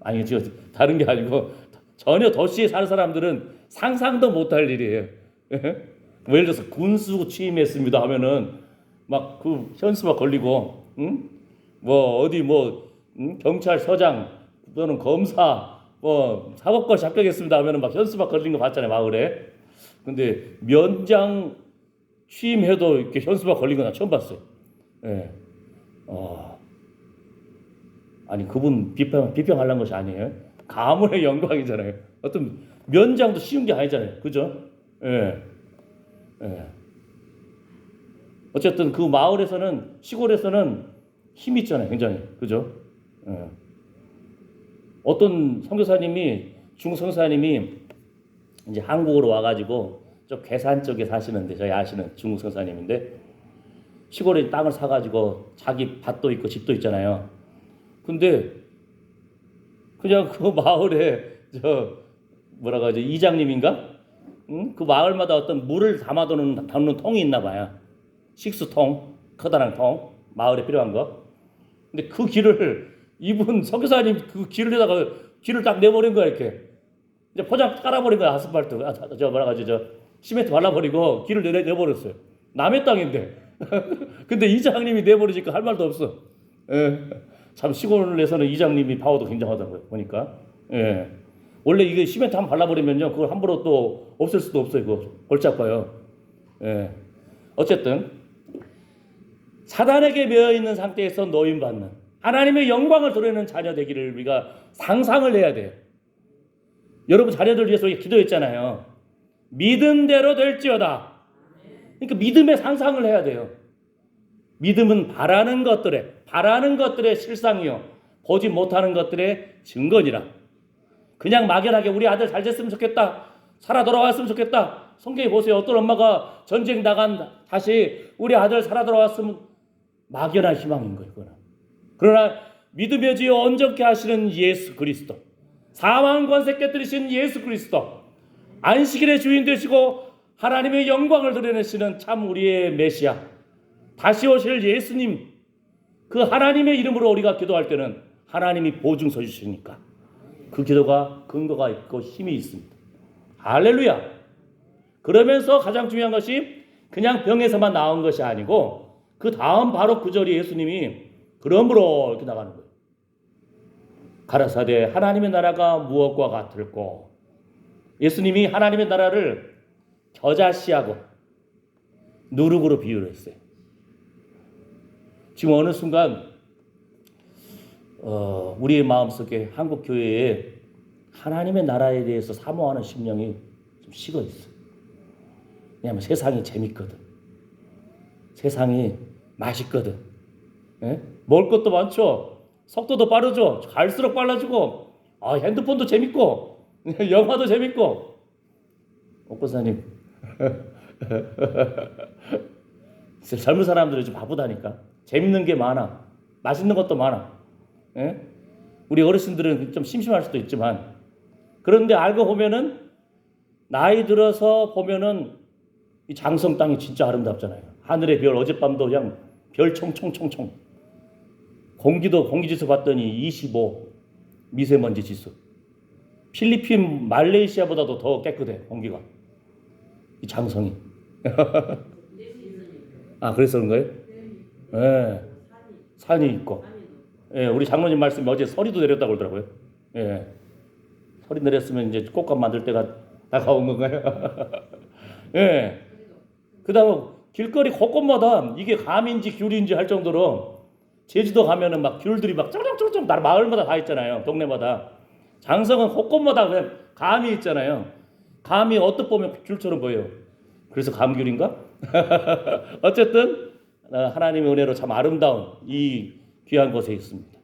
아니, 지금 다른 게 아니고 전혀 도시에 사는 사람들은 상상도 못할 일이에요. 뭐 예를 들어서 군수 취임했습니다 하면은 막 그 현수막 걸리고, 응? 뭐 어디 경찰서장 또는 검사 사법권 잡격했습니다 하면은 막 현수막 걸린 거 봤잖아요, 마을에. 근데 면장 취임해도 이렇게 현수막 걸린 거 나 처음 봤어요. 예. 아니 그분 비평하려는 것이 아니에요. 가문의 영광이잖아요. 어떤 면장도 쉬운 게 아니잖아요, 그죠? 예. 예. 어쨌든 그 마을에서는 시골에서는 힘이 있잖아요, 굉장히, 그죠? 예. 어떤 선교사님이 중국 선교사님이 이제 한국으로 와가지고 저 괴산 쪽에 사시는데 저희 아시는 중국 선교사님인데 시골에 땅을 사가지고 자기 밭도 있고 집도 있잖아요. 근데 그냥 그 마을에 뭐라고 하죠, 이장님인가? 응? 그 마을마다 어떤 물을 담는 통이 있나 봐요. 식수통, 커다란 통, 마을에 필요한 거. 근데 그 길을 이분 선교사님 그 길에다가 길을 딱 내버린 거야, 이렇게. 이제 포장 깔아버린 거야, 아스팔트. 시멘트 발라버리고 길을 내버렸어요. 남의 땅인데. 근데 이장님이 내버리니까 할 말도 없어. 예. 참 시골에서는 이장님이 파워도 굉장하다고요, 보니까. 예. 원래 이게 시멘트 한번 발라버리면요, 그걸 함부로 또 없앨 수도 없어요. 그거 골치 아파요. 예. 어쨌든 사단에게 매여 있는 상태에서 노임받는 하나님의 영광을 드러내는 자녀 되기를 우리가 상상을 해야 돼요. 여러분 자녀들 위해서 기도했잖아요. 믿음대로 될지어다. 그러니까 믿음의 상상을 해야 돼요. 믿음은 바라는 것들의 실상이요, 보지 못하는 것들의 증거니라. 그냥 막연하게 우리 아들 잘 됐으면 좋겠다, 살아 돌아왔으면 좋겠다. 성경에 보세요. 어떤 엄마가 전쟁 나간 다시 우리 아들 살아 돌아왔으면 막연한 희망인 거예요, 그거는. 그러나 믿음의 주여 온전케 하시는 예수 그리스도, 사망 권세 깨뜨리신 예수 그리스도, 안식일의 주인 되시고 하나님의 영광을 드러내시는 참 우리의 메시아, 다시 오실 예수님, 그 하나님의 이름으로 우리가 기도할 때는 하나님이 보증서 주시니까 그 기도가 근거가 있고 힘이 있습니다. 할렐루야. 그러면서 가장 중요한 것이 그냥 병에서만 나온 것이 아니고 그 다음 바로 구절이 예수님이 그러므로 이렇게 나가는 거예요. 가라사대 하나님의 나라가 무엇과 같을꼬. 예수님이 하나님의 나라를 겨자씨하고 누룩으로 비유를 했어요. 지금 어느 순간 우리의 마음속에 한국 교회에 하나님의 나라에 대해서 사모하는 심령이 좀 식어 있어요. 왜냐하면 세상이 재밌거든. 세상이 맛있거든. 예? 먹을 것도 많죠. 속도도 빠르죠. 갈수록 빨라지고, 핸드폰도 재밌고, 영화도 재밌고. 옥고사님, 젊은 사람들이 좀 바쁘다니까. 재밌는 게 많아. 맛있는 것도 많아. 예? 우리 어르신들은 좀 심심할 수도 있지만, 그런데 알고 보면은 나이 들어서 보면은 이 장성 땅이 진짜 아름답잖아요. 하늘의 별, 어젯밤도 그냥 별 총총총총. 공기지수 봤더니 25 미세먼지 지수. 필리핀, 말레이시아보다도 더 깨끗해, 공기가. 이 장성이. 그래서 그런 거예요? 네. 산이 있고. 예, 우리 장로님 말씀이 어제 서리도 내렸다고 그러더라고요. 예, 서리 내렸으면 이제 꽃감 만들 때가 다가온 건가요? 예. 그다음 길거리 곳곳마다 이게 감인지 귤인지 할 정도로 제주도 가면은 막 귤들이 막 쩌렁쩌렁 마을마다 다 있잖아요. 동네마다. 장성은 곳곳마다 그냥 감이 있잖아요. 감이 어떻게 보면 귤처럼 보여요. 그래서 감귤인가? 어쨌든 하나님의 은혜로 참 아름다운 이 귀한 곳에 있습니다.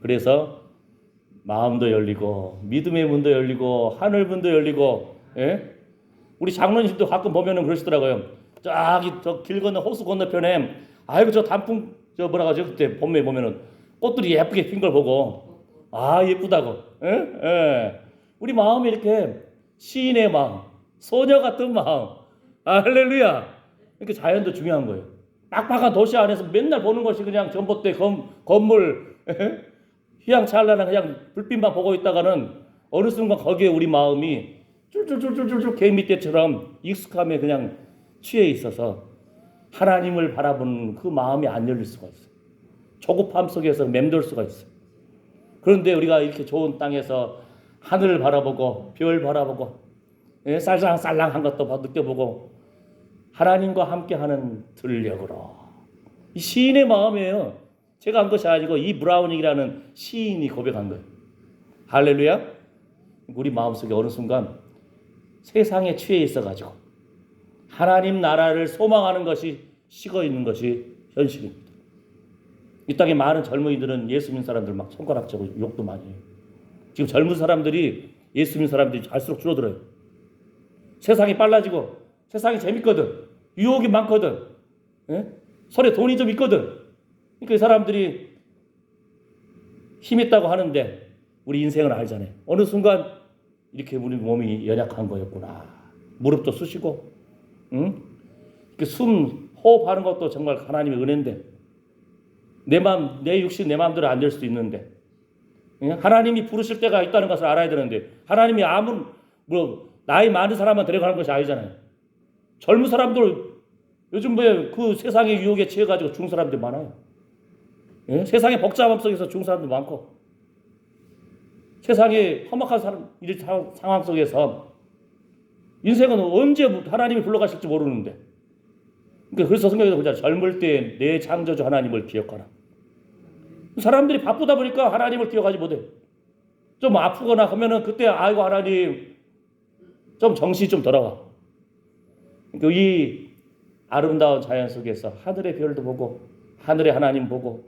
그래서 마음도 열리고 믿음의 문도 열리고 하늘 문도 열리고, 예? 우리 장로님도 가끔 보면은 그러시더라고요. 저기 저 길 건너 호수 건너편에 아이고 저 단풍 저 뭐라 하죠? 그때 봄에 보면은 꽃들이 예쁘게 핀 걸 보고 아 예쁘다고. 예? 예. 우리 마음이 이렇게 시인의 마음, 소녀 같은 마음. 아, 할렐루야. 이렇게 자연도 중요한 거예요. 빡빡한 도시 안에서 맨날 보는 것이 그냥 전봇대 건물 휘황찬란한 그냥 불빛만 보고 있다가는 어느 순간 거기에 우리 마음이 쫄쫄쫄쫄쫄 개미떼처럼 익숙함에 그냥 취해 있어서 하나님을 바라보는 그 마음이 안 열릴 수가 있어요. 조급함 속에서 맴돌 수가 있어요. 그런데 우리가 이렇게 좋은 땅에서 하늘을 바라보고 별 바라보고 쌀랑쌀랑한 것도 느껴보고 하나님과 함께하는 들력으로 이 시인의 마음이에요. 제가 한 것이 아니고 이 브라우닝이라는 시인이 고백한 거예요. 할렐루야. 우리 마음속에 어느 순간 세상에 취해 있어가지고 하나님 나라를 소망하는 것이 식어 있는 것이 현실입니다. 이 땅에 많은 젊은이들은 예수 믿는 사람들 막 손가락 쥐고 욕도 많이 해요. 지금 젊은 사람들이 예수 믿는 사람들이 갈수록 줄어들어요. 세상이 빨라지고 세상이 재밌거든. 유혹이 많거든. 예? 손에 돈이 좀 있거든. 그러니까 이 사람들이 힘 있다고 하는데 우리 인생을 알잖아요. 어느 순간 이렇게 우리 몸이 연약한 거였구나. 무릎도 쑤시고, 응? 숨 호흡하는 것도 정말 하나님의 은혜인데 내 마음, 내 육신, 내 마음대로 안 될 수도 있는데 하나님이 부르실 때가 있다는 것을 알아야 되는데 하나님이 나이 많은 사람만 데려가는 것이 아니잖아요. 젊은 사람들 요즘 그 세상의 유혹에 취해가지고 죽은 사람들이 많아요. 예? 세상의 복잡함 속에서 죽은 사람도 많고 세상의 험악한 상황 속에서 인생은 언제 하나님이 불러가실지 모르는데 그래서 성경에서 보자. 젊을 때 내 창조주 하나님을 기억하라. 사람들이 바쁘다 보니까 하나님을 기억하지 못해. 좀 아프거나 하면은 그때 아이고 하나님 좀 정신이 좀 돌아와. 이 아름다운 자연 속에서 하늘의 별도 보고 하늘의 하나님 보고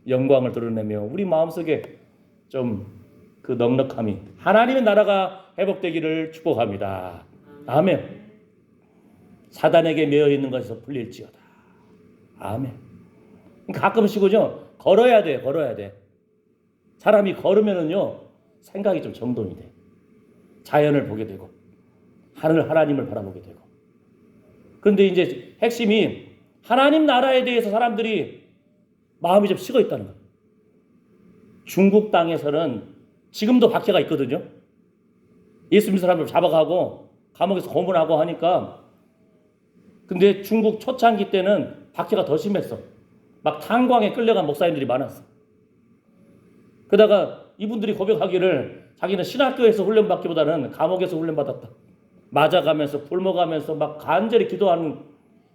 영광을 드러내며 우리 마음속에 좀 그 넉넉함이 하나님의 나라가 회복되기를 축복합니다. 아멘. 사단에게 매여 있는 것에서 풀릴지어다. 아멘. 가끔씩은요 걸어야 돼. 사람이 걸으면은요 생각이 좀 정돈이 돼. 자연을 보게 되고 하나님을 바라보게 되고. 그런데 이제 핵심이 하나님 나라에 대해서 사람들이 마음이 좀 식어 있다는 거예요. 중국 땅에서는 지금도 박해가 있거든요. 예수 믿는 사람들 잡아가고 감옥에서 고문하고 하니까. 근데 중국 초창기 때는 박해가 더 심했어. 막 탄광에 끌려간 목사님들이 많았어. 그러다가 이분들이 고백하기를 자기는 신학교에서 훈련받기보다는 감옥에서 훈련받았다. 맞아가면서 굶어가면서 막 간절히 기도하는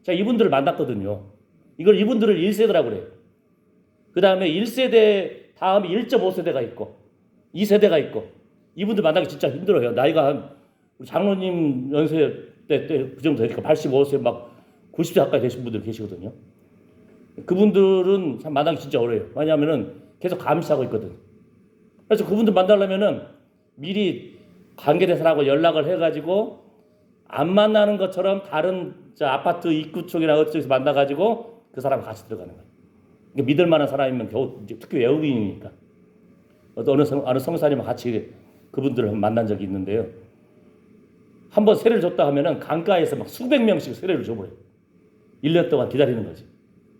제가 이분들을 만났거든요. 이분들을 1세대라고 그래요. 그 다음에 1세대 다음에 1.5세대가 있고 2세대가 있고 이분들 만나기 진짜 힘들어요. 나이가 한 장로님 연세 때 그 정도 되니까 85세 막 90세 가까이 되신 분들 계시거든요. 그분들은 참 만나기 진짜 어려워요. 왜냐하면은 계속 감시하고 있거든. 그래서 그분들 만나려면은 미리 관계된 사람하고 연락을 해가지고 안 만나는 것처럼 다른 아파트 입구 쪽이나 어쪽에서 만나가지고 그 사람 같이 들어가는 거예요. 그러니까 믿을 만한 사람이면 겨우 특히 외국인이니까 어느 성사님과 같이 그분들을 만난 적이 있는데요. 한번 세례를 줬다 하면은 강가에서 막 수백 명씩 세례를 줘버려요. 1년 동안 기다리는 거지.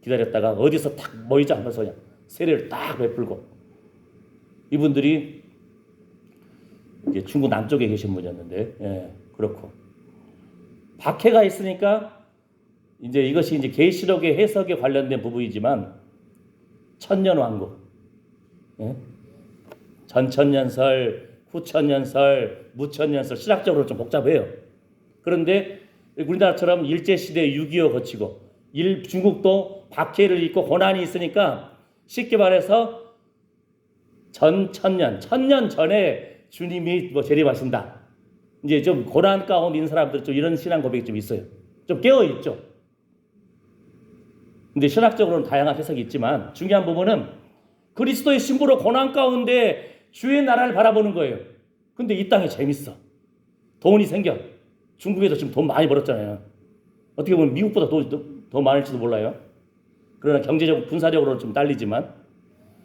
기다렸다가 어디서 딱 모이자 하면서 그냥 세례를 딱 베풀고. 이분들이 이제 중국 남쪽에 계신 분이었는데, 예, 그렇고. 박해가 있으니까 이제 이것이 이제 계시록의 해석에 관련된 부분이지만 천년왕국. 예? 전천년설, 후천년설, 무천년설 신학적으로 좀 복잡해요. 그런데 우리나라처럼 일제시대 6.25 거치고 중국도 박해를 입고 고난이 있으니까 쉽게 말해서 천년 전에 주님이 재림하신다. 이제 좀 고난 가운데 있는 사람들 좀 이런 신앙 고백이 좀 있어요. 좀 깨어 있죠. 근데 신학적으로는 다양한 해석이 있지만 중요한 부분은 그리스도의 신부로 고난 가운데 주의 나라를 바라보는 거예요. 근데 이 땅이 재밌어. 돈이 생겨. 중국에서 지금 돈 많이 벌었잖아요. 어떻게 보면 미국보다 더 많을지도 몰라요. 그러나 경제적, 군사력으로는 좀 딸리지만.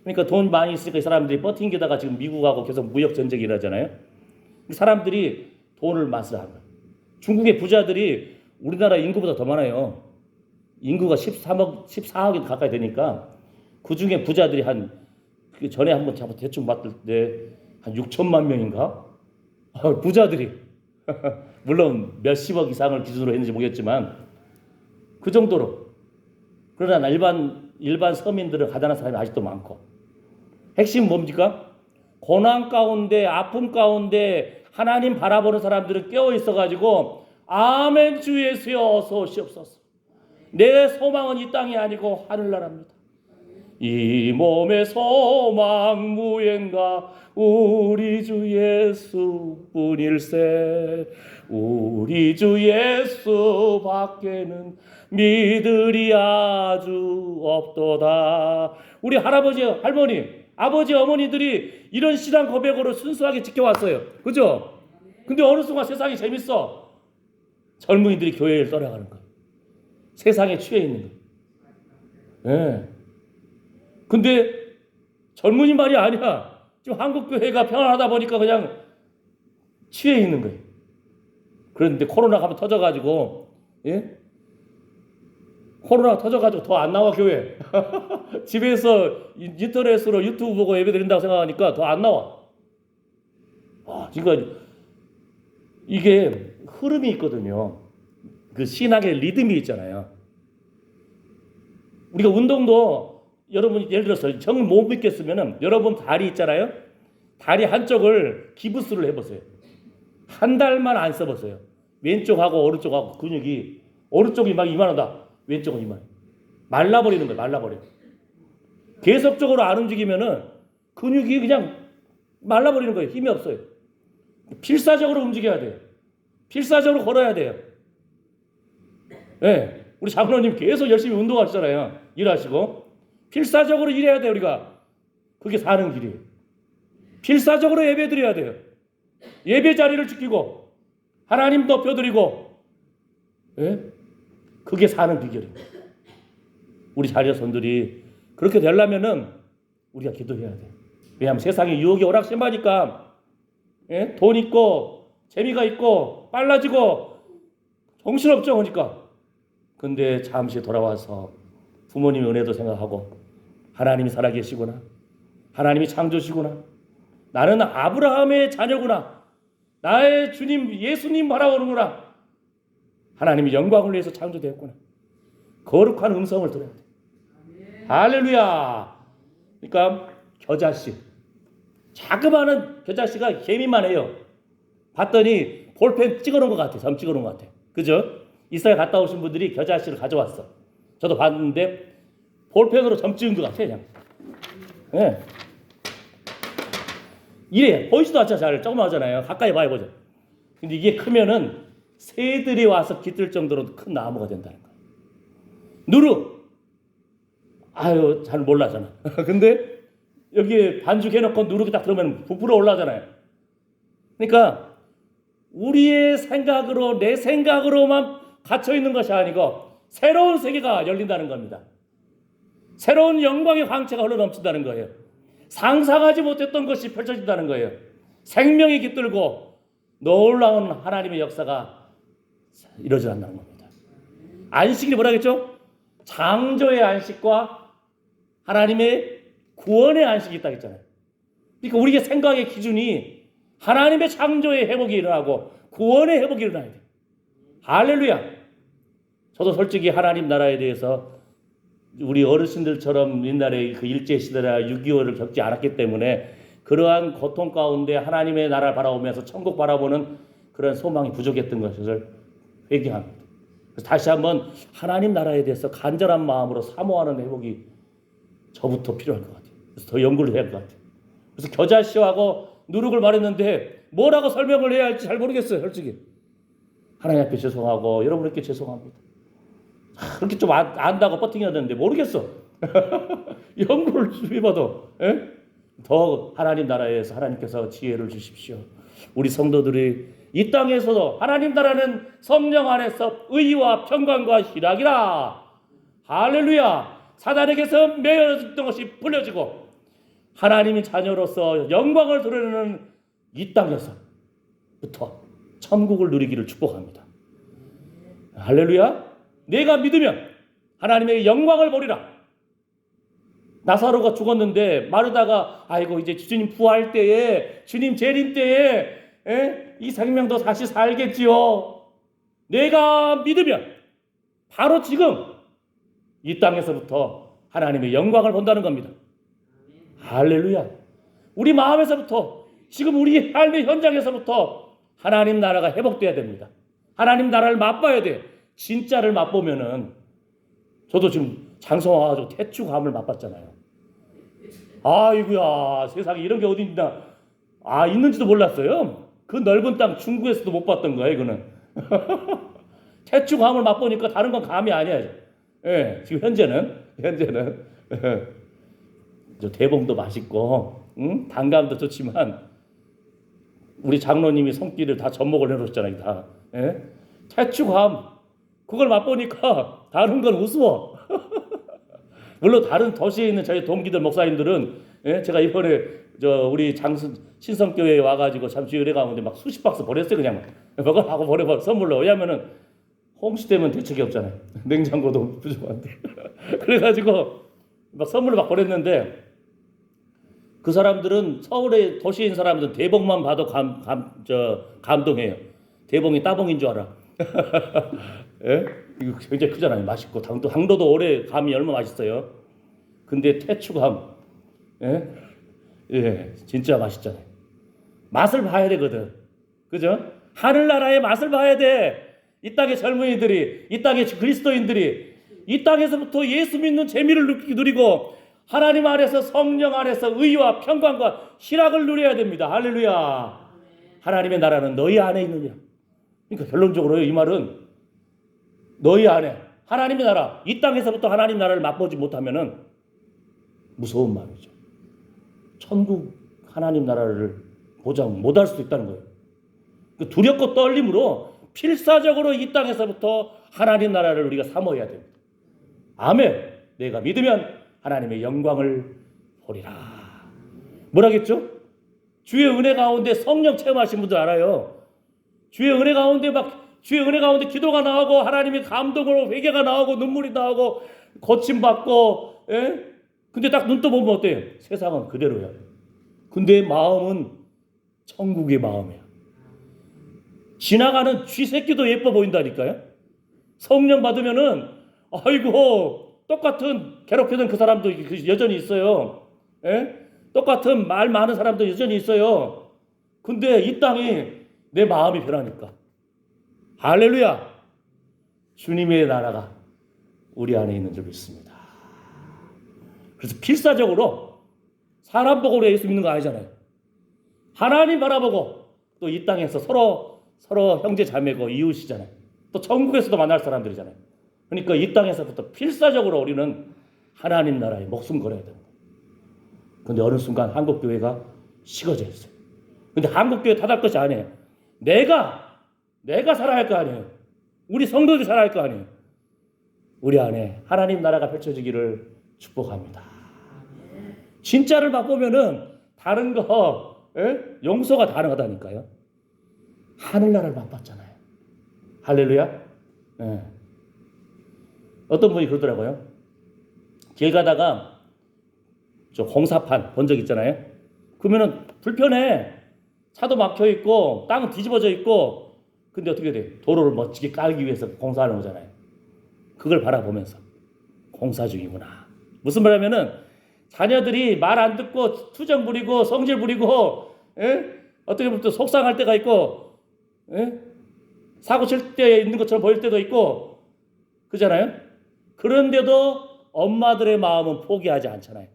그러니까 돈 많이 있으니까 이 사람들이 버팅기다가 지금 미국하고 계속 무역 전쟁이 일어나잖아요. 사람들이 돈을 마스하는 거예요. 중국의 부자들이 우리나라 인구보다 더 많아요. 인구가 14억이 가까이 되니까 그 중에 부자들이 전에 한번 대충 봤을 때 한 6천만 명인가? 부자들이 물론 몇십억 이상을 기준으로 했는지 모르겠지만 그 정도로. 그러나 일반 서민들은 가난한 사람이 아직도 많고. 핵심 뭡니까? 고난 가운데 아픔 가운데 하나님 바라보는 사람들은 깨어 있어가지고 아멘 주 예수여 어서 오시옵소서. 내 소망은 이 땅이 아니고 하늘나라입니다. 이 몸의 소망 무엔가 우리 주 예수뿐일세. 우리 주 예수 밖에는 믿으리 아주 없도다. 우리 할아버지, 할머니, 아버지, 어머니들이 이런 신앙 고백으로 순수하게 지켜왔어요. 그죠? 근데 어느 순간 세상이 재밌어. 젊은이들이 교회를 떠나가는 거예요. 세상에 취해 있는 거예요. 네. 근데 젊은이 말이 아니야. 지금 한국 교회가 평안하다 보니까 그냥 취해 있는 거예요. 그런데 코로나가 한번 터져가지고, 예? 코로나가 터져가지고 더 안 나와 교회. 집에서 인터넷으로 유튜브 보고 예배 드린다고 생각하니까 더 안 나와. 그러니까 이게 흐름이 있거든요. 그 신학의 리듬이 있잖아요. 우리가 운동도 여러분 예를 들어서 정을 못 믿겠으면은 여러분 다리 있잖아요. 다리 한쪽을 기부스를 해보세요. 한 달만 안 써보세요. 왼쪽하고 오른쪽하고 근육이 오른쪽이 막 이만하다. 왼쪽은 이만. 말라버리는 거예요. 말라버려. 계속적으로 안 움직이면은 근육이 그냥 말라버리는 거예요. 힘이 없어요. 필사적으로 움직여야 돼요. 필사적으로 걸어야 돼요. 네. 우리 장로님 계속 열심히 운동하시잖아요. 일하시고. 필사적으로 일해야 돼요. 우리가. 그게 사는 길이에요. 필사적으로 예배 드려야 돼요. 예배 자리를 지키고 하나님 높여드리고. 네? 그게 사는 비결입니다. 우리 자녀손들이 그렇게 되려면은 우리가 기도해야 돼요. 왜냐하면 세상에 유혹이 워낙 심하니까. 예? 돈 있고 재미가 있고 빨라지고 정신없죠. 그러니까. 근데 잠시 돌아와서 부모님의 은혜도 생각하고 하나님이 살아계시구나. 하나님이 창조시구나. 나는 아브라함의 자녀구나. 나의 주님 예수님 바라보는구나. 하나님이 영광을 위해서 창조되었구나. 거룩한 음성을 들어야 돼. 할렐루야. 그러니까 겨자씨. 자그마한 겨자씨가 개미만 해요. 봤더니 볼펜 찍어놓은 것 같아. 점 찍어놓은 것 같아. 그죠? 이스라엘 갔다 오신 분들이 겨자씨를 가져왔어. 저도 봤는데 볼펜으로 점 찍은 것 같아. 그냥. 네. 이래 보이지도 않죠. 잘 조그마하잖아요. 가까이 봐야 보죠. 근데 이게 크면은 새들이 와서 깃들 정도로 큰 나무가 된다는 거예요. 누룩. 아유 잘 몰라잖아. 근데 여기에 반죽해놓고 누룩이 딱 들어오면 부풀어 올라잖아요. 그러니까 우리의 생각으로 내 생각으로만 갇혀 있는 것이 아니고 새로운 세계가 열린다는 겁니다. 새로운 영광의 광채가 흘러넘친다는 거예요. 상상하지 못했던 것이 펼쳐진다는 거예요. 생명이 깃들고 놀라운 하나님의 역사가 이루어진다는 겁니다. 안식이 뭐라겠죠? 창조의 안식과 하나님의 구원의 안식이 있다고 했잖아요. 그러니까 우리의 생각의 기준이 하나님의 창조의 회복이 일어나고 구원의 회복이 일어나야 돼요. 할렐루야. 저도 솔직히 하나님 나라에 대해서 우리 어르신들처럼 옛날에 그 일제시대나 6.25를 겪지 않았기 때문에 그러한 고통 가운데 하나님의 나라를 바라보면서 천국 바라보는 그런 소망이 부족했던 것을 회개합니다. 그래서 다시 한번 하나님 나라에 대해서 간절한 마음으로 사모하는 회복이 저부터 필요할 것 같아요. 그래서 더 연구를 해야 할 것 같아요. 그래서 겨자씨하고 누룩을 말했는데 뭐라고 설명을 해야 할지 잘 모르겠어요. 솔직히 하나님 앞에 죄송하고 여러분께 죄송합니다. 그렇게 좀 안다고 버팅해야 되는데 모르겠어. 연구를 좀 해봐도 더 하나님 나라에서 하나님께서 지혜를 주십시오. 우리 성도들이 이 땅에서도 하나님 나라는 성령 안에서 의와 평강과 희락이라. 할렐루야. 사단에게서 매여졌던 것이 풀려지고 하나님의 자녀로서 영광을 드러내는 이 땅에서부터 천국을 누리기를 축복합니다. 할렐루야. 내가 믿으면 하나님의 영광을 보리라. 나사로가 죽었는데 마르다가 아이고 이제 주님 부활 때에 주님 재림 때에 이 생명도 다시 살겠지요. 내가 믿으면 바로 지금 이 땅에서부터 하나님의 영광을 본다는 겁니다. 할렐루야. 우리 마음에서부터 지금 우리 삶의 현장에서부터 하나님 나라가 회복돼야 됩니다. 하나님 나라를 맛봐야 돼. 진짜를 맛보면은 저도 지금 장성 와가지고 태추감을 맛봤잖아요. 아이고야 세상에 이런 게 어디 있나. 있는지도 몰랐어요. 그 넓은 땅 중국에서도 못 봤던 거예요. 이거는 태추감을 맛보니까 다른 건 감이 아니야. 지금 현재는 저 대봉도 맛있고 단감도 좋지만 우리 장로님이 손길을 다 접목을 해놓았잖아요. 다 태추감 그걸 맛보니까 다른 건 우스워. 물론 다른 도시에 있는 저희 동기들 목사님들은 제가 이번에 우리 신성교회에 와가지고 잠시 은혜 가운데 막 수십 박스 보냈어요. 그냥 그걸 하고 보내버 선물로. 왜냐면은 홍시되면 대책이 없잖아요. 냉장고도 부족한데. 그래가지고 막 선물로 막 보냈는데 그 사람들은 서울에 도시에 있는 사람들은 대봉만 봐도 감동해요. 대봉이 따봉인 줄 알아. 이거 굉장히 크잖아요. 맛있고 당도도 오래 감이 얼마나 맛있어요. 근데 태추감 진짜 맛있잖아요. 맛을 봐야 되거든. 그죠? 하늘나라의 맛을 봐야 돼. 이 땅의 젊은이들이, 이 땅의 그리스도인들이 이 땅에서부터 예수 믿는 재미를 누리고 하나님 안에서 성령 안에서 의와 평강과 희락을 누려야 됩니다. 할렐루야. 하나님의 나라는 너희 안에 있느냐. 그러니까 결론적으로 이 말은 너희 안에 하나님의 나라, 이 땅에서부터 하나님 나라를 맛보지 못하면은 무서운 말이죠. 천국 하나님 나라를 보장 못할 수도 있다는 거예요. 두렵고 떨림으로 필사적으로 이 땅에서부터 하나님 나라를 우리가 사모해야 됩니다. 아멘. 내가 믿으면 하나님의 영광을 보리라. 뭐라겠죠? 주의 은혜 가운데 성령 체험하신 분들 알아요. 주의 은혜 가운데 기도가 나오고 하나님의 감동으로 회개가 나오고 눈물이 나오고 고침받고 근데 딱 눈 떠보면 어때요? 세상은 그대로야. 근데 마음은 천국의 마음이야. 지나가는 쥐새끼도 예뻐 보인다니까요. 성령 받으면은 아이고 똑같은 괴롭히던 그 사람도 여전히 있어요. 똑같은 말 많은 사람도 여전히 있어요. 근데 이 땅이 내 마음이 변하니까. 할렐루야. 주님의 나라가 우리 안에 있는 줄 믿습니다. 그래서 필사적으로 사람 보고 우리가 예수 믿는 거 아니잖아요. 하나님 바라보고 또 이 땅에서 서로 형제 자매고 이웃이잖아요. 또 천국에서도 만날 사람들이잖아요. 그러니까 이 땅에서부터 필사적으로 우리는 하나님 나라에 목숨 걸어야 됩니다. 근데 어느 순간 한국교회가 식어져 있어요. 근데 한국교회 탓할 것이 아니에요. 내가 살아야 할 거 아니에요. 우리 성도들이 살아야 할 거 아니에요. 우리 안에 하나님 나라가 펼쳐지기를 축복합니다. 진짜를 맛보면은 다른 거 용서가 가능하다니까요. 하늘나라를 맛봤잖아요. 할렐루야. 어떤 분이 그러더라고요. 길 가다가 저 공사판 본 적 있잖아요. 그러면은 불편해. 차도 막혀 있고 땅은 뒤집어져 있고 근데 어떻게 돼? 도로를 멋지게 깔기 위해서 공사하는 거잖아요. 그걸 바라보면서 공사 중이구나. 무슨 말이냐면은 자녀들이 말 안 듣고 투정 부리고 성질 부리고, 어떻게 보면 또 속상할 때가 있고, 사고 칠 때 있는 것처럼 보일 때도 있고, 그잖아요. 그런데도 엄마들의 마음은 포기하지 않잖아요.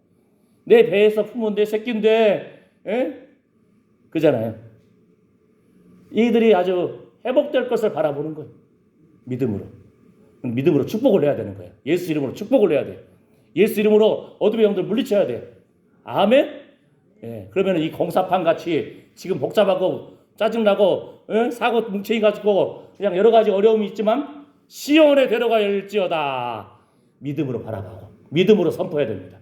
내 배에서 품은 내 새끼인데, 그잖아요. 이들이 아주 회복될 것을 바라보는 거예요. 믿음으로 축복을 해야 되는 거예요. 예수 이름으로 축복을 해야 돼요. 예수 이름으로 어둠의 영들 물리쳐야 돼요. 아멘. 그러면 이 공사판 같이 지금 복잡하고 짜증나고 사고 뭉쳐이 가지고 그냥 여러 가지 어려움이 있지만 시온에 데려갈지어다. 믿음으로 바라보고 믿음으로 선포해야 됩니다.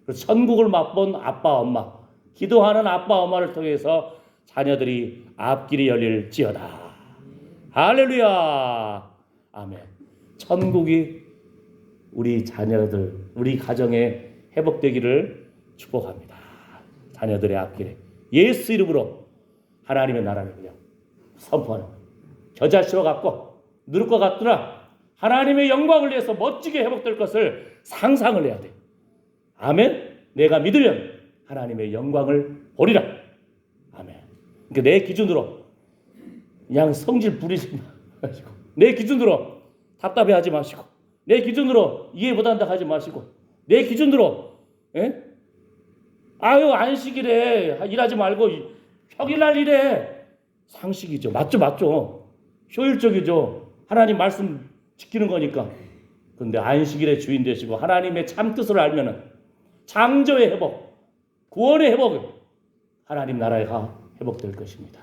그래서 천국을 맛본 아빠 엄마, 기도하는 아빠 엄마를 통해서 자녀들이 앞길이 열릴지어다. 할렐루야. 아멘. 천국이 우리 자녀들, 우리 가정에 회복되기를 축복합니다. 자녀들의 앞길에 예수 이름으로 하나님의 나라를 그냥 선포하는 거예요. 겨자씨와 같고 누를 것 같더라. 하나님의 영광을 위해서 멋지게 회복될 것을 상상을 해야 돼요. 아멘. 내가 믿으면 하나님의 영광을 보리라. 아멘. 그러니까 내 기준으로 그냥 성질 부리지 마시고, 내 기준으로 답답해하지 마시고, 내 기준으로 이해 못한다 하지 마시고, 내 기준으로 아유 안식일에 일하지 말고 평일날 일해. 상식이죠. 맞죠. 효율적이죠. 하나님 말씀 지키는 거니까. 그런데 안식일의 주인 되시고 하나님의 참 뜻을 알면은 창조의 회복, 구원의 회복, 하나님 나라가 회복될 것입니다.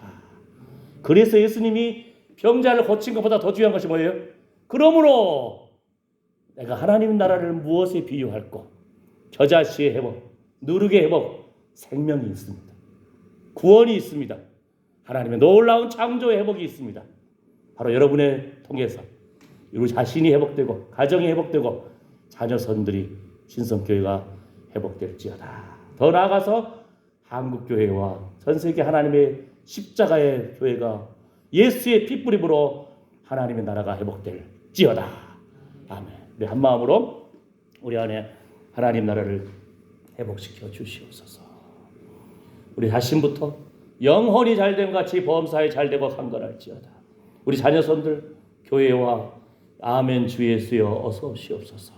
그래서 예수님이 병자를 고친 것보다 더 중요한 것이 뭐예요? 그러므로 내가 하나님 나라를 무엇에 비유할꼬? 겨자씨의 회복, 누룩의 회복, 생명이 있습니다. 구원이 있습니다. 하나님의 놀라운 창조의 회복이 있습니다. 바로 여러분의 통해서 우리 자신이 회복되고 가정이 회복되고 자녀선들이 신성교회가 회복될지어다. 더 나아가서 한국교회와 전세계 하나님의 십자가의 교회가 예수의 핏부림으로 하나님의 나라가 회복될지어다. 아멘. 우리 한마음으로 우리 안에 하나님 나라를 회복시켜 주시옵소서. 우리 자신부터 영혼이 잘됨 같이 범사에 잘되고 강건할지어다. 우리 자녀선들 교회와 아멘 주 예수여 어서 오시옵소서.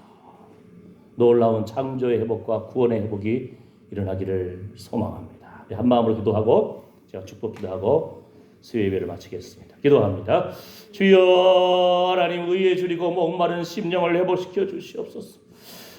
놀라운 창조의 회복과 구원의 회복이 일어나기를 소망합니다. 우리 한마음으로 기도하고 제가 축복 기도하고 수요 예배를 마치겠습니다. 기도합니다. 주여 하나님 의에 줄이고 목마른 심령을 회복시켜 주시옵소서.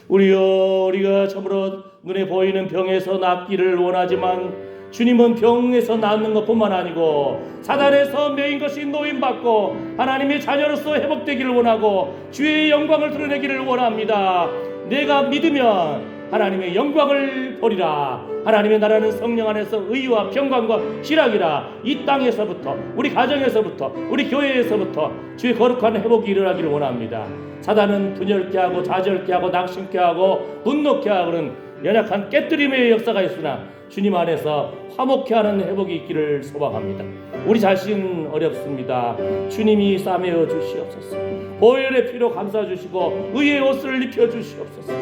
우리가 참으로 눈에 보이는 병에서 낫기를 원하지만 주님은 병에서 낫는 것뿐만 아니고 사단에서 매인 것이 노임받고 하나님의 자녀로서 회복되기를 원하고 주의 영광을 드러내기를 원합니다. 내가 믿으면 하나님의 영광을 보리라. 하나님의 나라는 성령 안에서 의와 평강과 희락이라. 이 땅에서부터 우리 가정에서부터 우리 교회에서부터 주의 거룩한 회복이 일어나기를 원합니다. 사단은 분열케 하고 좌절케 하고 낙심케 하고 분노케 하고는 연약한 깨뜨림의 역사가 있으나 주님 안에서 화목케 하는 회복이 있기를 소망합니다. 우리 자신 어렵습니다. 주님이 싸매어 주시옵소서. 보혈의 피로 감싸 주시고 의의 옷을 입혀 주시옵소서.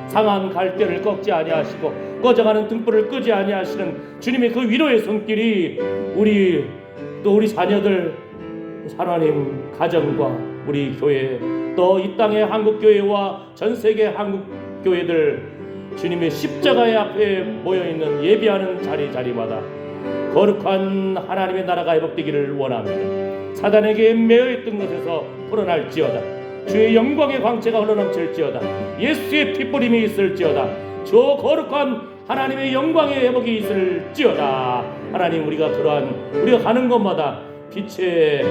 상한 갈대를 꺾지 아니하시고 꺼져가는 등불을 끄지 아니하시는 주님의 그 위로의 손길이 우리 자녀들 하나님 가정과 우리 교회 또 이 땅의 한국교회와 전세계 한국교회들 주님의 십자가의 앞에 모여있는 예배하는 자리마다 거룩한 하나님의 나라가 회복되기를 원합니다. 사단에게 매여있던 것에서 풀어날지어다. 주의 영광의 광채가 흘러넘칠지어다. 예수의 핏부림이 있을지어다. 저 거룩한 하나님의 영광의 회복이 있을지어다. 하나님 우리가 가는 곳마다 빛의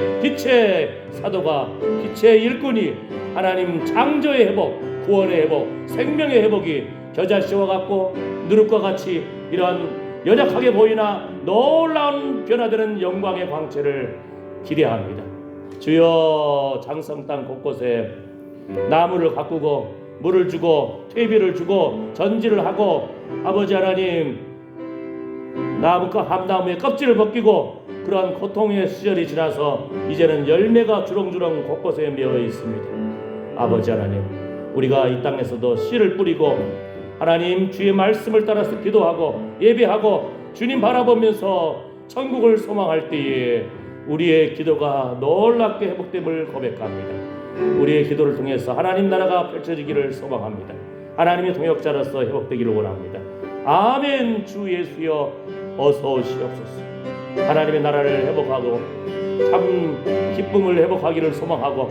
사도가 빛의 일꾼이 하나님 창조의 회복, 구원의 회복, 생명의 회복이 겨자씨와 같고 누룩과 같이 이러한 연약하게 보이나 놀라운 변화되는 영광의 광채를 기대합니다. 주여 장성 땅 곳곳에 나무를 가꾸고 물을 주고 퇴비를 주고 전지를 하고 아버지 하나님 함나무의 껍질을 벗기고 그러한 고통의 시절이 지나서 이제는 열매가 주렁주렁 곳곳에 메어 있습니다. 아버지 하나님 우리가 이 땅에서도 씨를 뿌리고 하나님 주의 말씀을 따라서 기도하고 예배하고 주님 바라보면서 천국을 소망할 때에 우리의 기도가 놀랍게 회복됨을 고백합니다. 우리의 기도를 통해서 하나님 나라가 펼쳐지기를 소망합니다. 하나님의 동역자로서 회복되기를 원합니다. 아멘. 주 예수여 어서 오시옵소서. 하나님의 나라를 회복하고 참 기쁨을 회복하기를 소망하고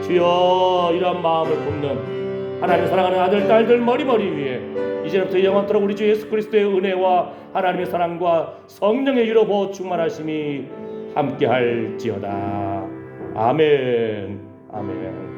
주여 이러한 마음을 품는 하나님 사랑하는 아들 딸들 머리머리 위에 이제부터 영원토록 우리 주 예수 그리스도의 은혜와 하나님의 사랑과 성령의 위로 보호 충만하심이 함께할지어다. 아멘. 아멘.